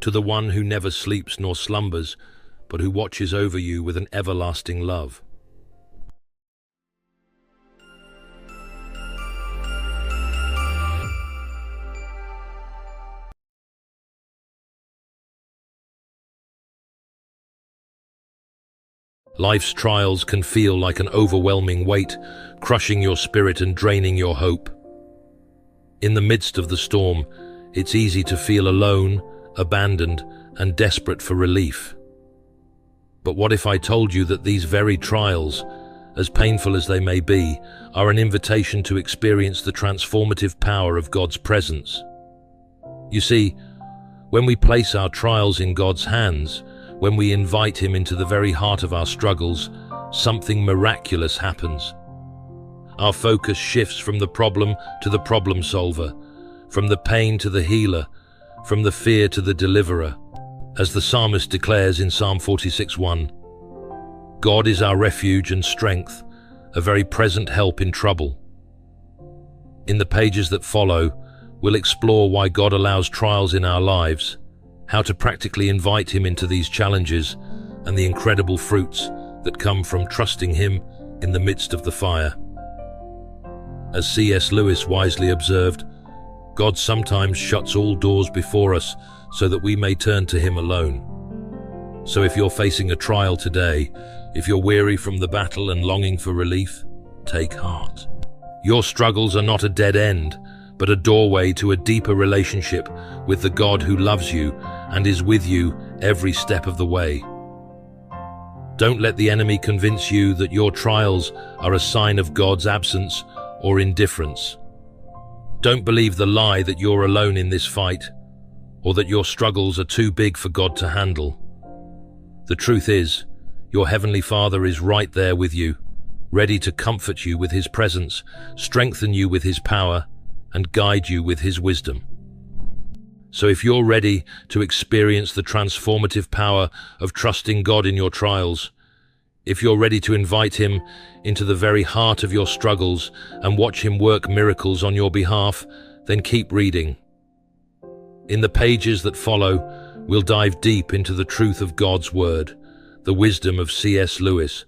Speaker 2: to the One who never sleeps nor slumbers, but who watches over you with an everlasting love. Life's trials can feel like an overwhelming weight, crushing your spirit and draining your hope. In the midst of the storm, it's easy to feel alone, abandoned, and desperate for relief. But what if I told you that these very trials, as painful as they may be, are an invitation to experience the transformative power of God's presence? You see, when we place our trials in God's hands, when we invite Him into the very heart of our struggles, something miraculous happens. Our focus shifts from the problem to the problem solver, from the pain to the healer, from the fear to the deliverer. As the psalmist declares in Psalm 46:1, God is our refuge and strength, a very present help in trouble. In the pages that follow, we'll explore why God allows trials in our lives, how to practically invite Him into these challenges, and the incredible fruits that come from trusting Him in the midst of the fire. As C.S. Lewis wisely observed, God sometimes shuts all doors before us so that we may turn to Him alone. So if you're facing a trial today, if you're weary from the battle and longing for relief, take heart. Your struggles are not a dead end, but a doorway to a deeper relationship with the God who loves you and is with you every step of the way. Don't let the enemy convince you that your trials are a sign of God's absence or indifference. Don't believe the lie that you're alone in this fight, or that your struggles are too big for God to handle. The truth is, your Heavenly Father is right there with you, ready to comfort you with His presence, strengthen you with His power, and guide you with His wisdom. So if you're ready to experience the transformative power of trusting God in your trials, if you're ready to invite Him into the very heart of your struggles and watch Him work miracles on your behalf, then keep reading. In the pages that follow, we'll dive deep into the truth of God's Word, the wisdom of C.S. Lewis,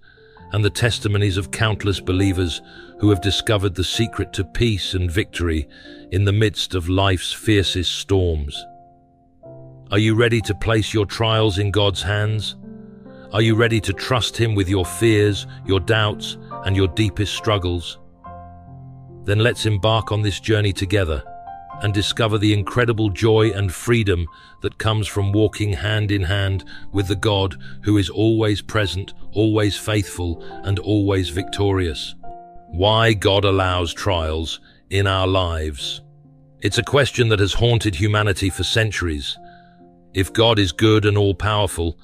Speaker 2: and the testimonies of countless believers who have discovered the secret to peace and victory in the midst of life's fiercest storms. Are you ready to place your trials in God's hands? Are you ready to trust Him with your fears, your doubts, and your deepest struggles? Then let's embark on this journey together and discover the incredible joy and freedom that comes from walking hand in hand with the God who is always present, always faithful, and always victorious. Why God allows trials in our lives? It's a question that has haunted humanity for centuries. If God is good and all-powerful,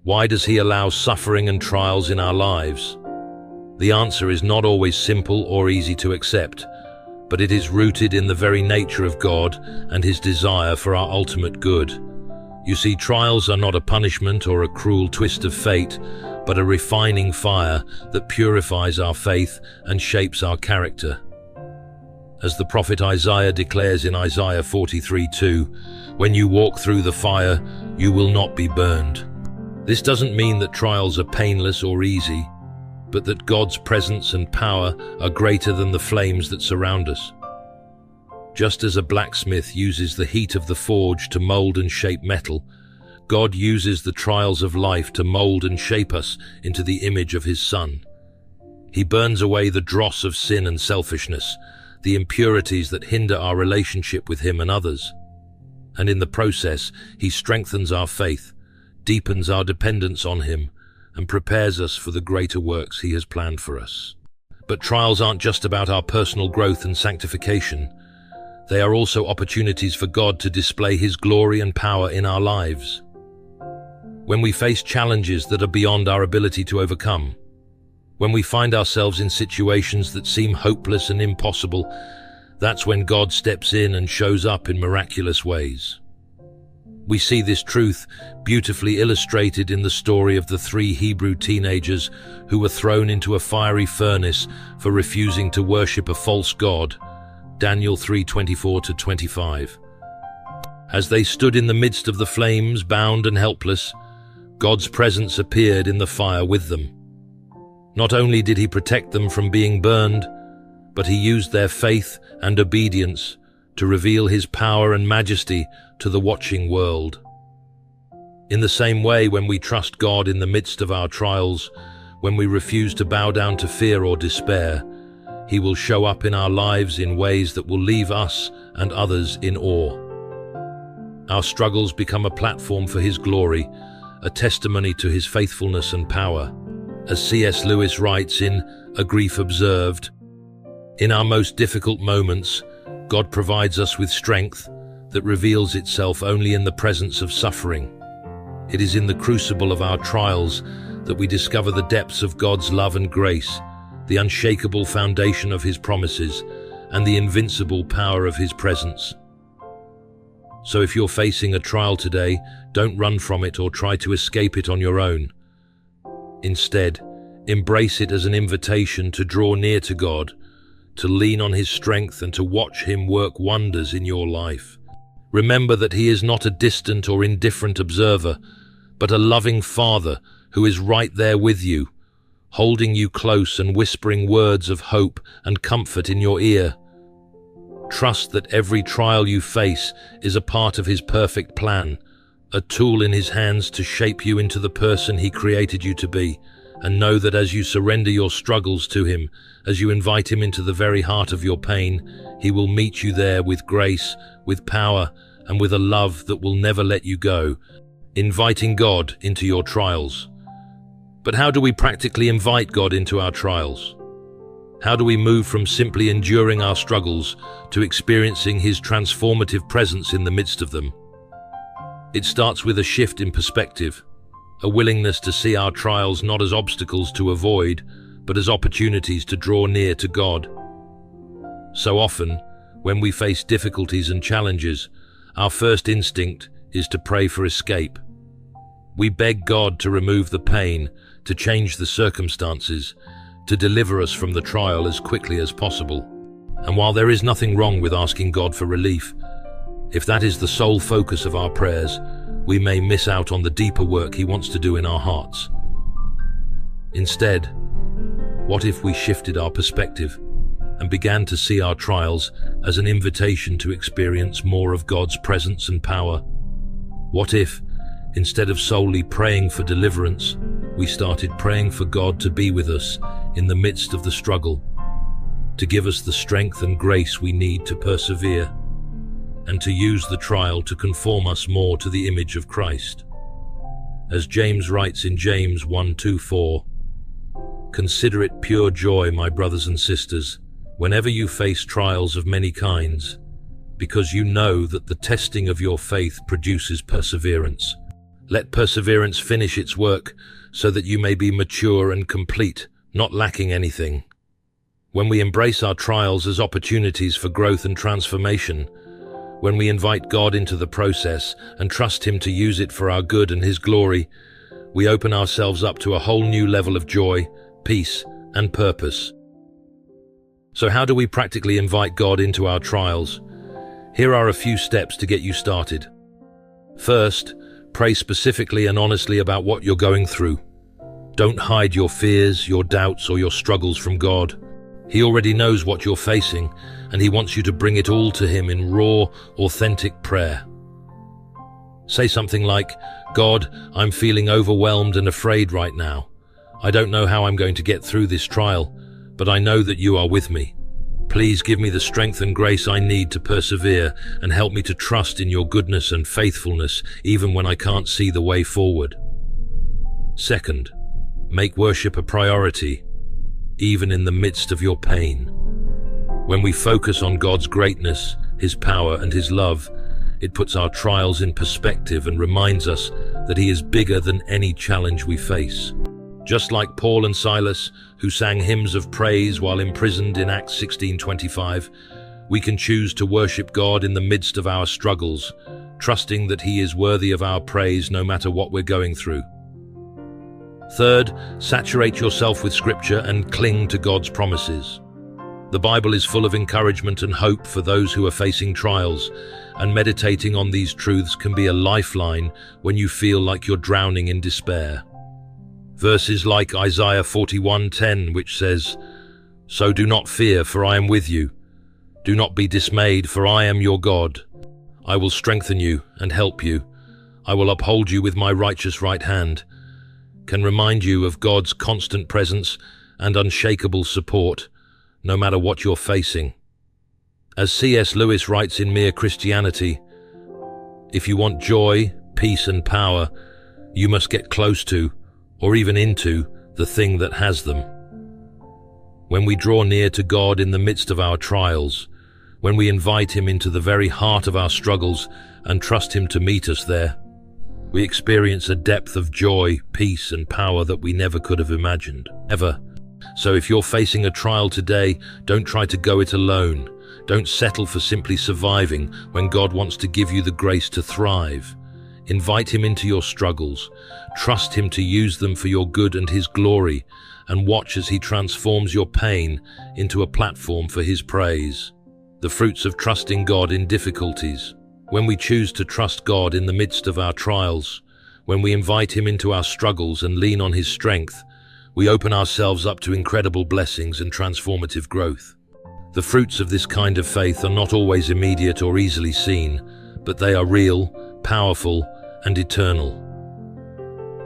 Speaker 2: why does He allow suffering and trials in our lives? The answer is not always simple or easy to accept, but it is rooted in the very nature of God and His desire for our ultimate good. You see, trials are not a punishment or a cruel twist of fate, but a refining fire that purifies our faith and shapes our character. As the prophet Isaiah declares in Isaiah 43:2, "When you walk through the fire, you will not be burned." This doesn't mean that trials are painless or easy, but that God's presence and power are greater than the flames that surround us. Just as a blacksmith uses the heat of the forge to mold and shape metal, God uses the trials of life to mold and shape us into the image of His Son. He burns away the dross of sin and selfishness, the impurities that hinder our relationship with Him and others. And in the process, He strengthens our faith, deepens our dependence on Him, and prepares us for the greater works He has planned for us. But trials aren't just about our personal growth and sanctification. They are also opportunities for God to display His glory and power in our lives. When we face challenges that are beyond our ability to overcome, when we find ourselves in situations that seem hopeless and impossible, that's when God steps in and shows up in miraculous ways. We see this truth beautifully illustrated in the story of the 3 Hebrew teenagers who were thrown into a fiery furnace for refusing to worship a false god, Daniel 3:24-25. As they stood in the midst of the flames, bound and helpless, God's presence appeared in the fire with them. Not only did He protect them from being burned, but He used their faith and obedience to reveal His power and majesty to the watching world. In the same way, when we trust God in the midst of our trials, when we refuse to bow down to fear or despair, He will show up in our lives in ways that will leave us and others in awe. Our struggles become a platform for His glory, a testimony to His faithfulness and power. As C.S. Lewis writes in A Grief Observed, "In our most difficult moments, God provides us with strength that reveals itself only in the presence of suffering. It is in the crucible of our trials that we discover the depths of God's love and grace, the unshakable foundation of His promises, and the invincible power of His presence." So if you're facing a trial today, don't run from it or try to escape it on your own. Instead, embrace it as an invitation to draw near to God, to lean on His strength and to watch Him work wonders in your life. Remember that He is not a distant or indifferent observer, but a loving Father who is right there with you, holding you close and whispering words of hope and comfort in your ear. Trust that every trial you face is a part of his perfect plan, a tool in his hands to shape you into the person he created you to be, and know that as you surrender your struggles to him, as you invite him into the very heart of your pain, he will meet you there with grace, with power, and with a love that will never let you go, inviting God into your trials. But how do we practically invite God into our trials? How do we move from simply enduring our struggles to experiencing his transformative presence in the midst of them? It starts with a shift in perspective, a willingness to see our trials not as obstacles to avoid, but as opportunities to draw near to God. So often, when we face difficulties and challenges, our first instinct is to pray for escape. We beg God to remove the pain, to change the circumstances, to deliver us from the trial as quickly as possible. And while there is nothing wrong with asking God for relief, if that is the sole focus of our prayers, we may miss out on the deeper work he wants to do in our hearts. Instead, what if we shifted our perspective and began to see our trials as an invitation to experience more of God's presence and power? What if, instead of solely praying for deliverance, we started praying for God to be with us in the midst of the struggle, to give us the strength and grace we need to persevere, and to use the trial to conform us more to the image of Christ? As James writes in James 1:2-4, "Consider it pure joy, my brothers and sisters, whenever you face trials of many kinds, because you know that the testing of your faith produces perseverance. Let perseverance finish its work, so that you may be mature and complete, not lacking anything." When we embrace our trials as opportunities for growth and transformation, when we invite God into the process and trust him to use it for our good and his glory, we open ourselves up to a whole new level of joy, peace, and purpose. So how do we practically invite God into our trials? Here are a few steps to get you started. First, pray specifically and honestly about what you're going through. Don't hide your fears, your doubts, or your struggles from God. He already knows what you're facing, and he wants you to bring it all to him in raw, authentic prayer. Say something like, "God, I'm feeling overwhelmed and afraid right now. I don't know how I'm going to get through this trial, but I know that you are with me. Please give me the strength and grace I need to persevere, and help me to trust in your goodness and faithfulness even when I can't see the way forward." Second, make worship a priority, even in the midst of your pain. When we focus on God's greatness, his power, and his love, it puts our trials in perspective and reminds us that he is bigger than any challenge we face. Just like Paul and Silas, who sang hymns of praise while imprisoned in Acts 16:25, we can choose to worship God in the midst of our struggles, trusting that he is worthy of our praise no matter what we're going through. Third, saturate yourself with Scripture and cling to God's promises. The Bible is full of encouragement and hope for those who are facing trials, and meditating on these truths can be a lifeline when you feel like you're drowning in despair. Verses like Isaiah 41:10, which says, "So do not fear, for I am with you. Do not be dismayed, for I am your God. I will strengthen you and help you. I will uphold you with my righteous right hand," can remind you of God's constant presence and unshakable support, no matter what you're facing. As C.S. Lewis writes in Mere Christianity, "If you want joy, peace, and power, you must get close to, or even into, the thing that has them." When we draw near to God in the midst of our trials, when we invite him into the very heart of our struggles and trust him to meet us there, we experience a depth of joy, peace, and power that we never could have imagined, ever. So if you're facing a trial today, don't try to go it alone. Don't settle for simply surviving when God wants to give you the grace to thrive. Invite him into your struggles. Trust him to use them for your good and his glory, and watch as he transforms your pain into a platform for his praise. The fruits of trusting God in difficulties. When we choose to trust God in the midst of our trials, when we invite him into our struggles and lean on his strength, we open ourselves up to incredible blessings and transformative growth. The fruits of this kind of faith are not always immediate or easily seen, but they are real, powerful, and eternal.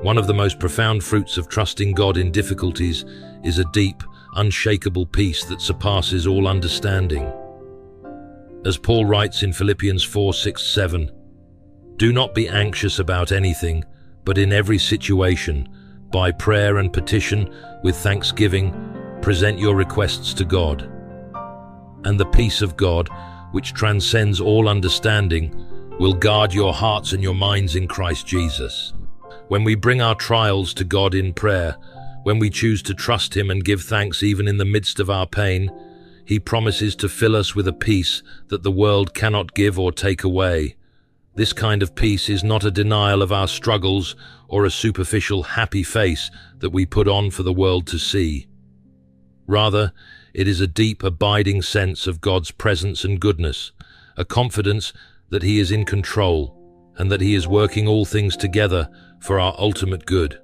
Speaker 2: One of the most profound fruits of trusting God in difficulties is a deep, unshakable peace that surpasses all understanding. As Paul writes in Philippians 4:6-7, "Do not be anxious about anything, but in every situation, by prayer and petition, with thanksgiving, present your requests to God. And the peace of God, which transcends all understanding, will guard your hearts and your minds in Christ Jesus." When we bring our trials to God in prayer, when we choose to trust Him and give thanks even in the midst of our pain, He promises to fill us with a peace that the world cannot give or take away. This kind of peace is not a denial of our struggles or a superficial happy face that we put on for the world to see. Rather, it is a deep, abiding sense of God's presence and goodness, a confidence that He is in control and that He is working all things together for our ultimate good.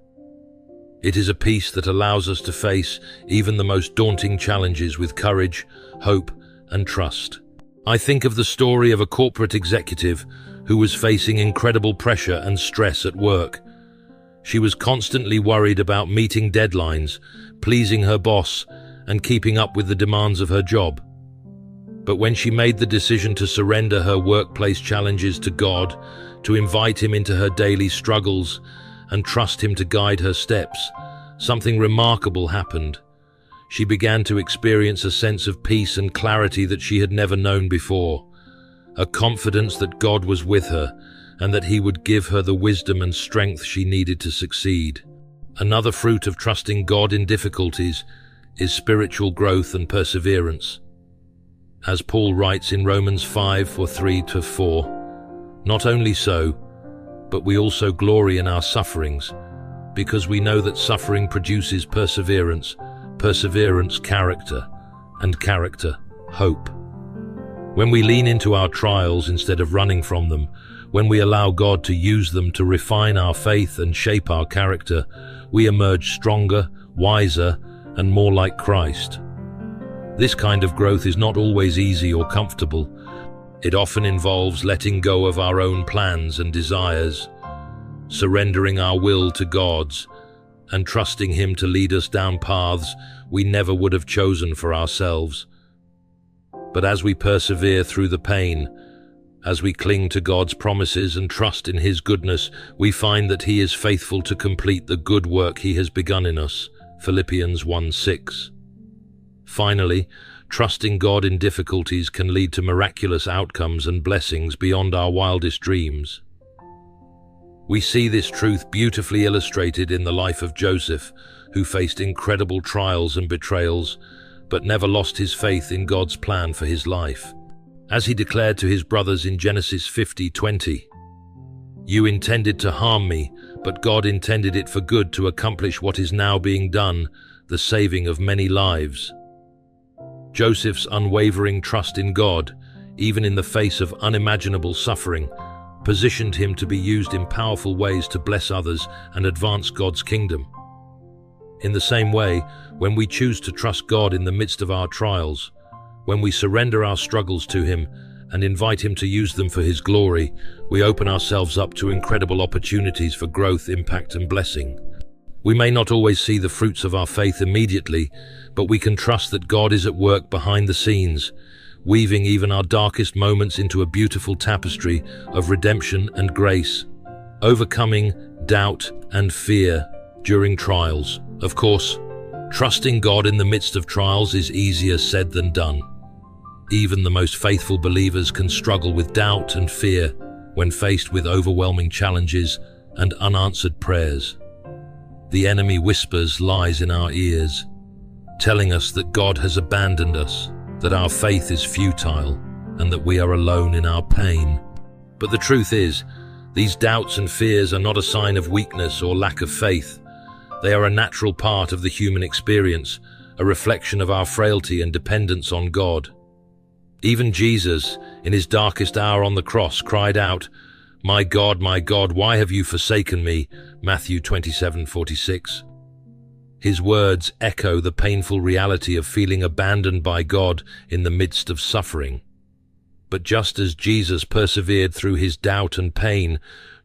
Speaker 2: It is a peace that allows us to face even the most daunting challenges with courage, hope, and trust. I think of the story of a corporate executive who was facing incredible pressure and stress at work. She was constantly worried about meeting deadlines, pleasing her boss, and keeping up with the demands of her job. But when she made the decision to surrender her workplace challenges to God, to invite Him into her daily struggles, and trust Him to guide her steps, something remarkable happened. She began to experience a sense of peace and clarity that she had never known before, a confidence that God was with her and that He would give her the wisdom and strength she needed to succeed. Another fruit of trusting God in difficulties is spiritual growth and perseverance. As Paul writes in Romans 5:3-4, "Not only so, but we also glory in our sufferings, because we know that suffering produces perseverance, perseverance character, and character hope." When we lean into our trials instead of running from them, when we allow God to use them to refine our faith and shape our character, we emerge stronger, wiser, and more like Christ. This kind of growth is not always easy or comfortable. It often involves letting go of our own plans and desires, surrendering our will to God's, and trusting Him to lead us down paths we never would have chosen for ourselves. But as we persevere through the pain, as we cling to God's promises and trust in His goodness, we find that He is faithful to complete the good work He has begun in us. Philippians 1:6. Finally, trusting God in difficulties can lead to miraculous outcomes and blessings beyond our wildest dreams. We see this truth beautifully illustrated in the life of Joseph, who faced incredible trials and betrayals, but never lost his faith in God's plan for his life. As he declared to his brothers in Genesis 50:20, "You intended to harm me, but God intended it for good to accomplish what is now being done, the saving of many lives." Joseph's unwavering trust in God, even in the face of unimaginable suffering, positioned him to be used in powerful ways to bless others and advance God's kingdom. In the same way, when we choose to trust God in the midst of our trials, when we surrender our struggles to Him and invite Him to use them for His glory, we open ourselves up to incredible opportunities for growth, impact, and blessing. We may not always see the fruits of our faith immediately, but we can trust that God is at work behind the scenes, weaving even our darkest moments into a beautiful tapestry of redemption and grace, overcoming doubt and fear during trials. Of course, trusting God in the midst of trials is easier said than done. Even the most faithful believers can struggle with doubt and fear when faced with overwhelming challenges and unanswered prayers. The enemy whispers lies in our ears, telling us that God has abandoned us, that our faith is futile, and that we are alone in our pain. But the truth is, these doubts and fears are not a sign of weakness or lack of faith. They are a natural part of the human experience, a reflection of our frailty and dependence on God. Even Jesus, in His darkest hour on the cross, cried out, my God, why have you forsaken me?" Matthew 27:46. His words echo the painful reality of feeling abandoned by God in the midst of suffering. But just as Jesus persevered through his doubt and pain,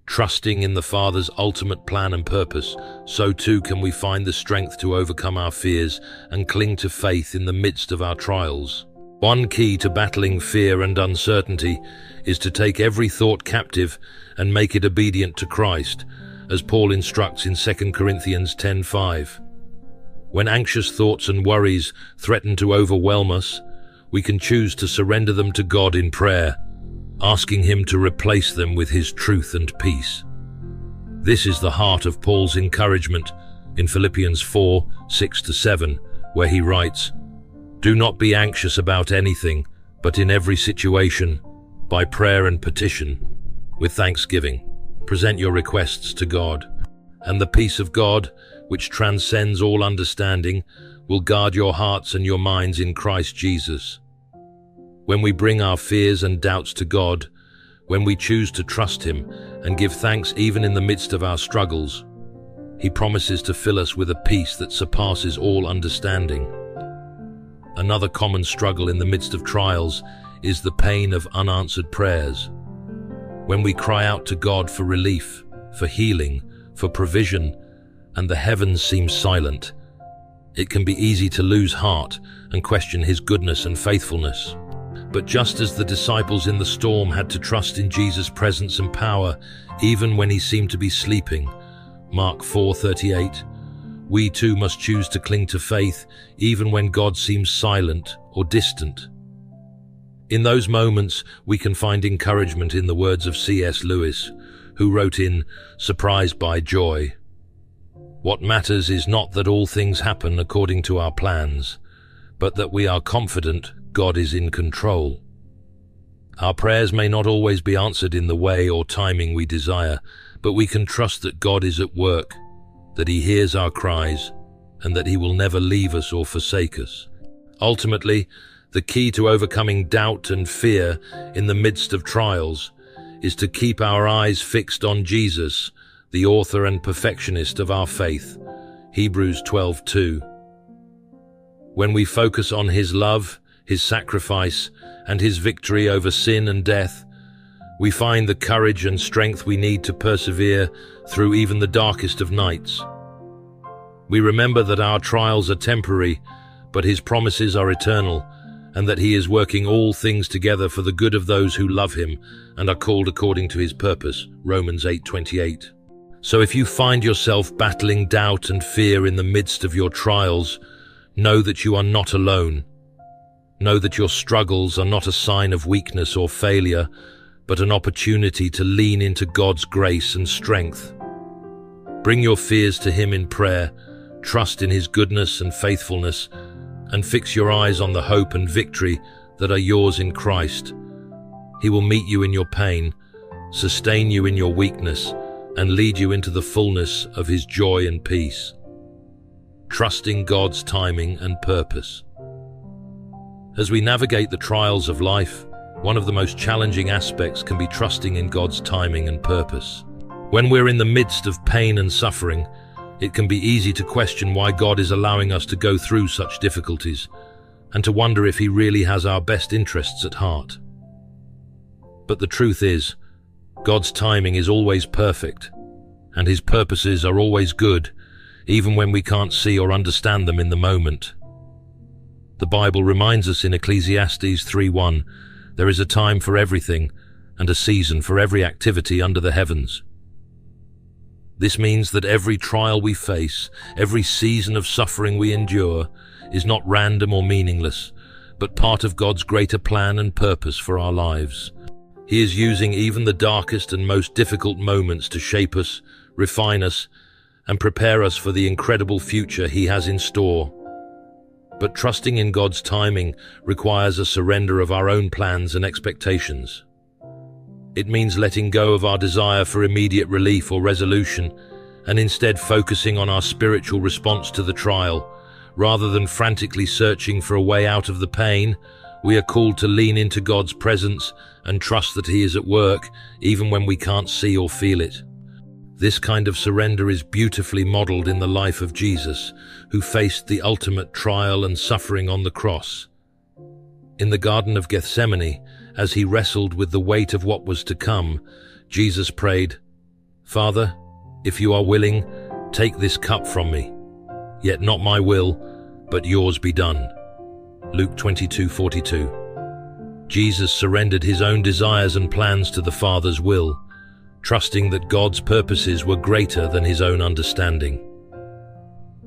Speaker 2: trusting in the Father's ultimate plan and purpose, so too can we find the strength to overcome our fears and cling to faith in the midst of our trials. One key to battling fear and uncertainty is to take every thought captive and make it obedient to Christ, as Paul instructs in 2 Corinthians 10:5. When anxious thoughts and worries threaten to overwhelm us, we can choose to surrender them to God in prayer, asking Him to replace them with His truth and peace. This is the heart of Paul's encouragement in Philippians 4:6-7, where he writes, "Do not be anxious about anything, but in every situation, by prayer and petition, with thanksgiving, present your requests to God, and the peace of God, which transcends all understanding, will guard your hearts and your minds in Christ Jesus." When we bring our fears and doubts to God, when we choose to trust Him and give thanks even in the midst of our struggles, He promises to fill us with a peace that surpasses all understanding. Another common struggle in the midst of trials is the pain of unanswered prayers. When we cry out to God for relief, for healing, for provision, and the heavens seem silent, it can be easy to lose heart and question His goodness and faithfulness. But just as the disciples in the storm had to trust in Jesus' presence and power, even when He seemed to be sleeping, Mark 4:38, we too must choose to cling to faith even when God seems silent or distant. In those moments, we can find encouragement in the words of C.S. Lewis, who wrote in Surprised by Joy, "What matters is not that all things happen according to our plans, but that we are confident God is in control." Our prayers may not always be answered in the way or timing we desire, but we can trust that God is at work, that He hears our cries, and that He will never leave us or forsake us. Ultimately, the key to overcoming doubt and fear in the midst of trials is to keep our eyes fixed on Jesus, the author and perfectionist of our faith. Hebrews 12:2. When we focus on His love, His sacrifice, and His victory over sin and death, we find the courage and strength we need to persevere through even the darkest of nights. We remember that our trials are temporary, but His promises are eternal, and that He is working all things together for the good of those who love Him and are called according to His purpose. Romans 8:28. So if you find yourself battling doubt and fear in the midst of your trials, know that you are not alone. Know that your struggles are not a sign of weakness or failure, but an opportunity to lean into God's grace and strength. Bring your fears to Him in prayer, trust in His goodness and faithfulness, and fix your eyes on the hope and victory that are yours in Christ. He will meet you in your pain, sustain you in your weakness, and lead you into the fullness of His joy and peace. Trusting God's timing and purpose. As we navigate the trials of life, one of the most challenging aspects can be trusting in God's timing and purpose. When we're in the midst of pain and suffering, it can be easy to question why God is allowing us to go through such difficulties, and to wonder if He really has our best interests at heart. But the truth is, God's timing is always perfect, and His purposes are always good, even when we can't see or understand them in the moment. The Bible reminds us in Ecclesiastes 3:1, there is a time for everything and a season for every activity under the heavens. This means that every trial we face, every season of suffering we endure, is not random or meaningless, but part of God's greater plan and purpose for our lives. He is using even the darkest and most difficult moments to shape us, refine us, and prepare us for the incredible future He has in store. But trusting in God's timing requires a surrender of our own plans and expectations. It means letting go of our desire for immediate relief or resolution, and instead focusing on our spiritual response to the trial. Rather than frantically searching for a way out of the pain, we are called to lean into God's presence and trust that He is at work, even when we can't see or feel it. This kind of surrender is beautifully modeled in the life of Jesus, who faced the ultimate trial and suffering on the cross. In the Garden of Gethsemane, as he wrestled with the weight of what was to come, Jesus prayed, "Father, if you are willing, take this cup from me. Yet not my will, but yours be done." Luke 22:42. Jesus surrendered his own desires and plans to the Father's will, trusting that God's purposes were greater than his own understanding.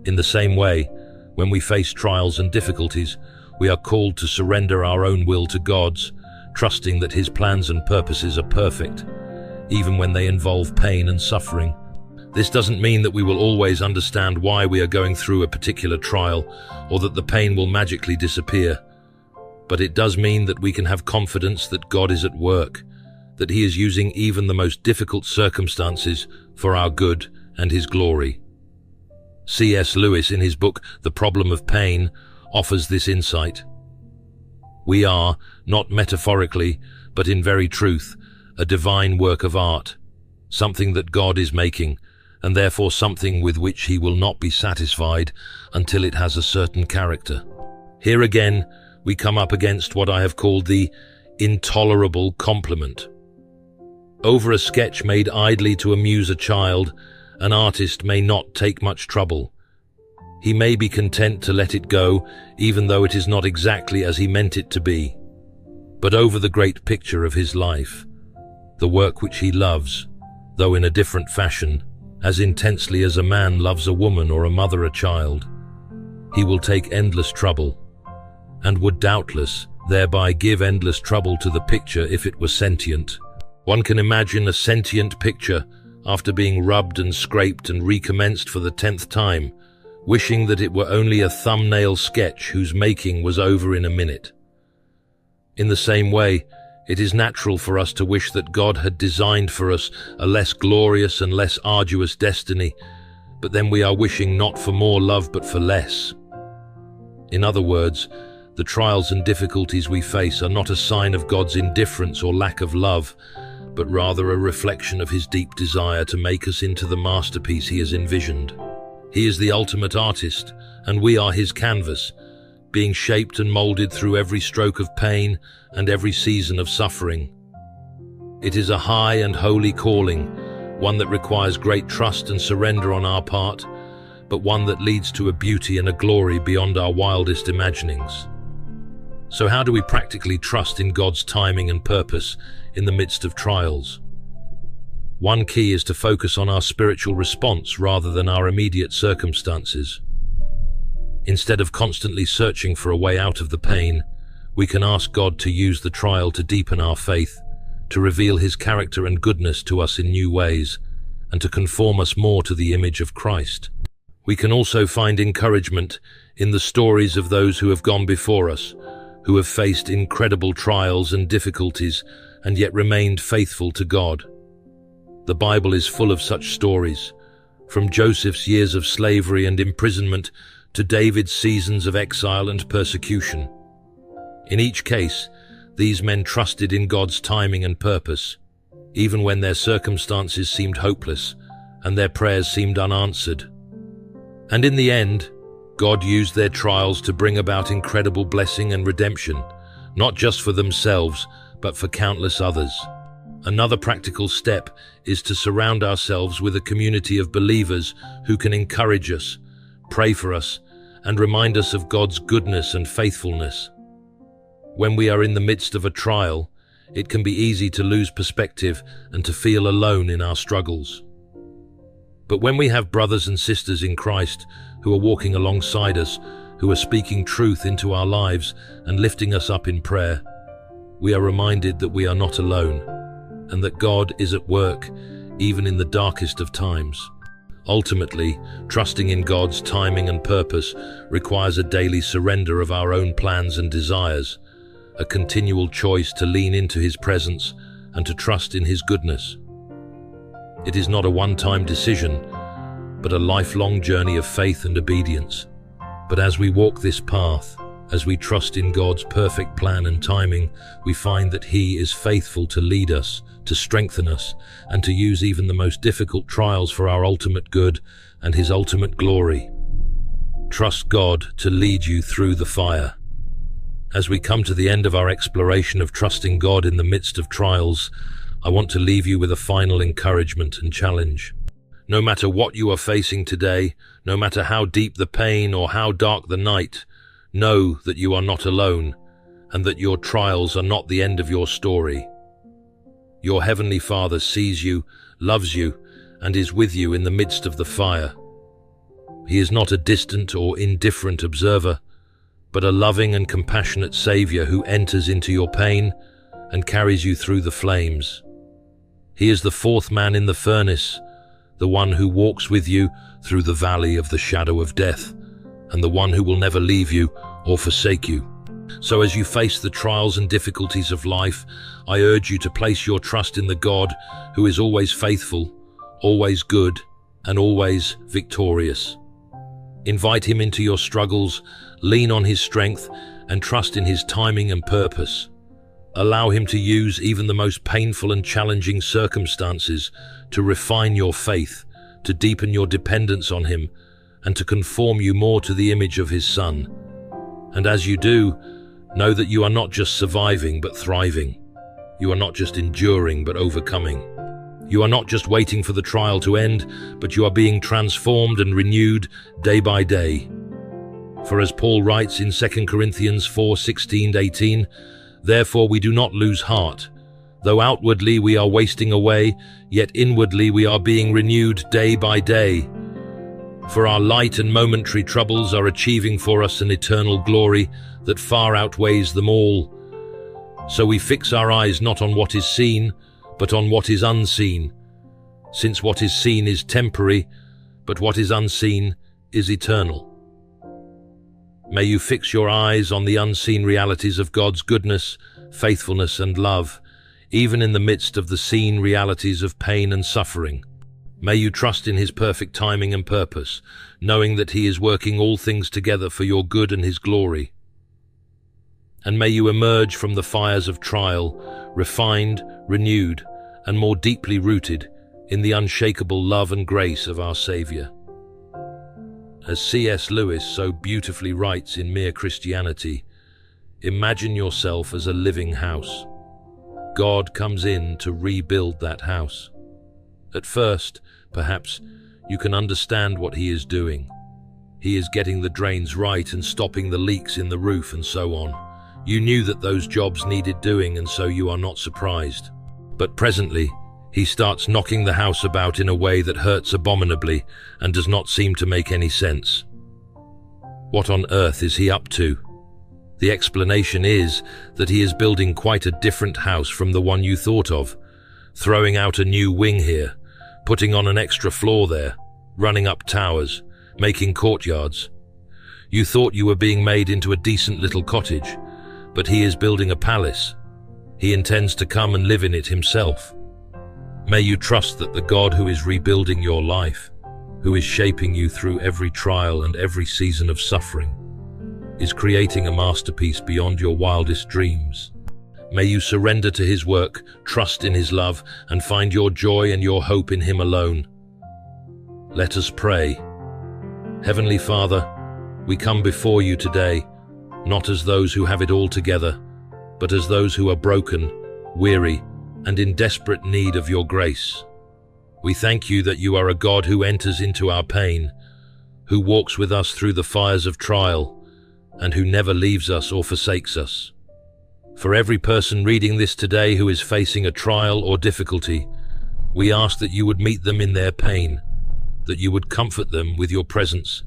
Speaker 2: In the same way, when we face trials and difficulties, we are called to surrender our own will to God's, trusting that his plans and purposes are perfect, even when they involve pain and suffering. This doesn't mean that we will always understand why we are going through a particular trial, or that the pain will magically disappear. But it does mean that we can have confidence that God is at work, that he is using even the most difficult circumstances for our good and his glory. C.S. Lewis, in his book The Problem of Pain, offers this insight. We are, not metaphorically, but in very truth, a divine work of art, something that God is making, and therefore something with which he will not be satisfied until it has a certain character. Here again, we come up against what I have called the intolerable compliment. Over a sketch made idly to amuse a child, an artist may not take much trouble. He may be content to let it go, even though it is not exactly as he meant it to be. But over the great picture of his life, the work which he loves, though in a different fashion, as intensely as a man loves a woman or a mother a child, he will take endless trouble, and would doubtless thereby give endless trouble to the picture if it were sentient. One can imagine a sentient picture after being rubbed and scraped and recommenced for the 10th time, wishing that it were only a thumbnail sketch whose making was over in a minute. In the same way, it is natural for us to wish that God had designed for us a less glorious and less arduous destiny, but then we are wishing not for more love but for less. In other words, the trials and difficulties we face are not a sign of God's indifference or lack of love, but rather a reflection of his deep desire to make us into the masterpiece he has envisioned. He is the ultimate artist, and we are his canvas, being shaped and molded through every stroke of pain and every season of suffering. It is a high and holy calling, one that requires great trust and surrender on our part, but one that leads to a beauty and a glory beyond our wildest imaginings. So how do we practically trust in God's timing and purpose in the midst of trials? One key is to focus on our spiritual response rather than our immediate circumstances. Instead of constantly searching for a way out of the pain, we can ask God to use the trial to deepen our faith, to reveal his character and goodness to us in new ways, and to conform us more to the image of Christ. We can also find encouragement in the stories of those who have gone before us, who have faced incredible trials and difficulties and yet remained faithful to God. The Bible is full of such stories, from Joseph's years of slavery and imprisonment to David's seasons of exile and persecution. In each case, these men trusted in God's timing and purpose, even when their circumstances seemed hopeless and their prayers seemed unanswered. And in the end, God used their trials to bring about incredible blessing and redemption, not just for themselves, but for countless others. Another practical step is to surround ourselves with a community of believers who can encourage us, pray for us, and remind us of God's goodness and faithfulness. When we are in the midst of a trial, it can be easy to lose perspective and to feel alone in our struggles. But when we have brothers and sisters in Christ who are walking alongside us, who are speaking truth into our lives and lifting us up in prayer, we are reminded that we are not alone, and that God is at work, even in the darkest of times. Ultimately, trusting in God's timing and purpose requires a daily surrender of our own plans and desires, a continual choice to lean into his presence and to trust in his goodness. It is not a one-time decision, but a lifelong journey of faith and obedience. But as we walk this path, as we trust in God's perfect plan and timing, we find that he is faithful to lead us, to strengthen us, and to use even the most difficult trials for our ultimate good and His ultimate glory. Trust God to lead you through the fire. As we come to the end of our exploration of trusting God in the midst of trials, I want to leave you with a final encouragement and challenge. No matter what you are facing today, no matter how deep the pain or how dark the night, know that you are not alone, and that your trials are not the end of your story. Your Heavenly Father sees you, loves you, and is with you in the midst of the fire. He is not a distant or indifferent observer, but a loving and compassionate Savior who enters into your pain and carries you through the flames. He is the fourth man in the furnace, the one who walks with you through the valley of the shadow of death, and the one who will never leave you or forsake you. So as you face the trials and difficulties of life, I urge you to place your trust in the God who is always faithful, always good, and always victorious. Invite Him into your struggles, lean on His strength, and trust in His timing and purpose. Allow Him to use even the most painful and challenging circumstances to refine your faith, to deepen your dependence on Him, and to conform you more to the image of His Son. And as you do, know that you are not just surviving but thriving. You are not just enduring but overcoming. You are not just waiting for the trial to end, but you are being transformed and renewed day by day. For as Paul writes in 2 Corinthians 4:16-18, "Therefore we do not lose heart. Though outwardly we are wasting away, yet inwardly we are being renewed day by day. For our light and momentary troubles are achieving for us an eternal glory that far outweighs them all. So we fix our eyes not on what is seen, but on what is unseen, since what is seen is temporary, but what is unseen is eternal." May you fix your eyes on the unseen realities of God's goodness, faithfulness, and love, even in the midst of the seen realities of pain and suffering. May you trust in His perfect timing and purpose, knowing that He is working all things together for your good and His glory. And may you emerge from the fires of trial, refined, renewed, and more deeply rooted in the unshakable love and grace of our Savior. As C.S. Lewis so beautifully writes in Mere Christianity, imagine yourself as a living house. God comes in to rebuild that house. At first, perhaps, you can understand what He is doing. He is getting the drains right and stopping the leaks in the roof and so on. You knew that those jobs needed doing, and so you are not surprised. But presently, He starts knocking the house about in a way that hurts abominably and does not seem to make any sense. What on earth is He up to? The explanation is that He is building quite a different house from the one you thought of, throwing out a new wing here, putting on an extra floor there, running up towers, making courtyards. You thought you were being made into a decent little cottage, but He is building a palace. He intends to come and live in it Himself. May you trust that the God who is rebuilding your life, who is shaping you through every trial and every season of suffering, is creating a masterpiece beyond your wildest dreams. May you surrender to His work, trust in His love, and find your joy and your hope in Him alone. Let us pray. Heavenly Father, we come before you today, not as those who have it all together, but as those who are broken, weary, and in desperate need of your grace. We thank you that you are a God who enters into our pain, who walks with us through the fires of trial, and who never leaves us or forsakes us. For every person reading this today who is facing a trial or difficulty, we ask that you would meet them in their pain, that you would comfort them with your presence,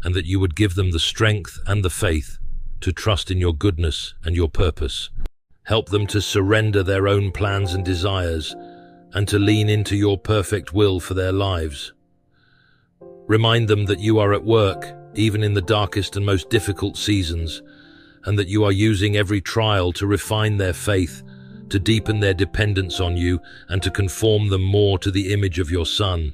Speaker 2: and that you would give them the strength and the faith to trust in your goodness and your purpose. Help them to surrender their own plans and desires and to lean into your perfect will for their lives. Remind them that you are at work, even in the darkest and most difficult seasons, and that you are using every trial to refine their faith, to deepen their dependence on you, and to conform them more to the image of your Son.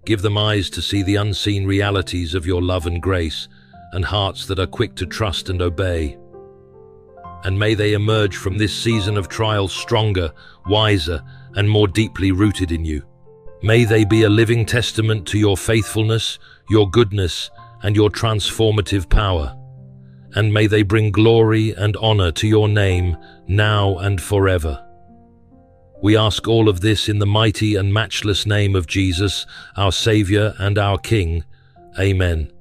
Speaker 2: Give them eyes to see the unseen realities of your love and grace, and hearts that are quick to trust and obey. and may they emerge from this season of trial stronger, wiser, and more deeply rooted in you. May they be a living testament to your faithfulness, your goodness, and your transformative power. And may they bring glory and honor to your name, now and forever. We ask all of this in the mighty and matchless name of Jesus, our Savior and our King. Amen.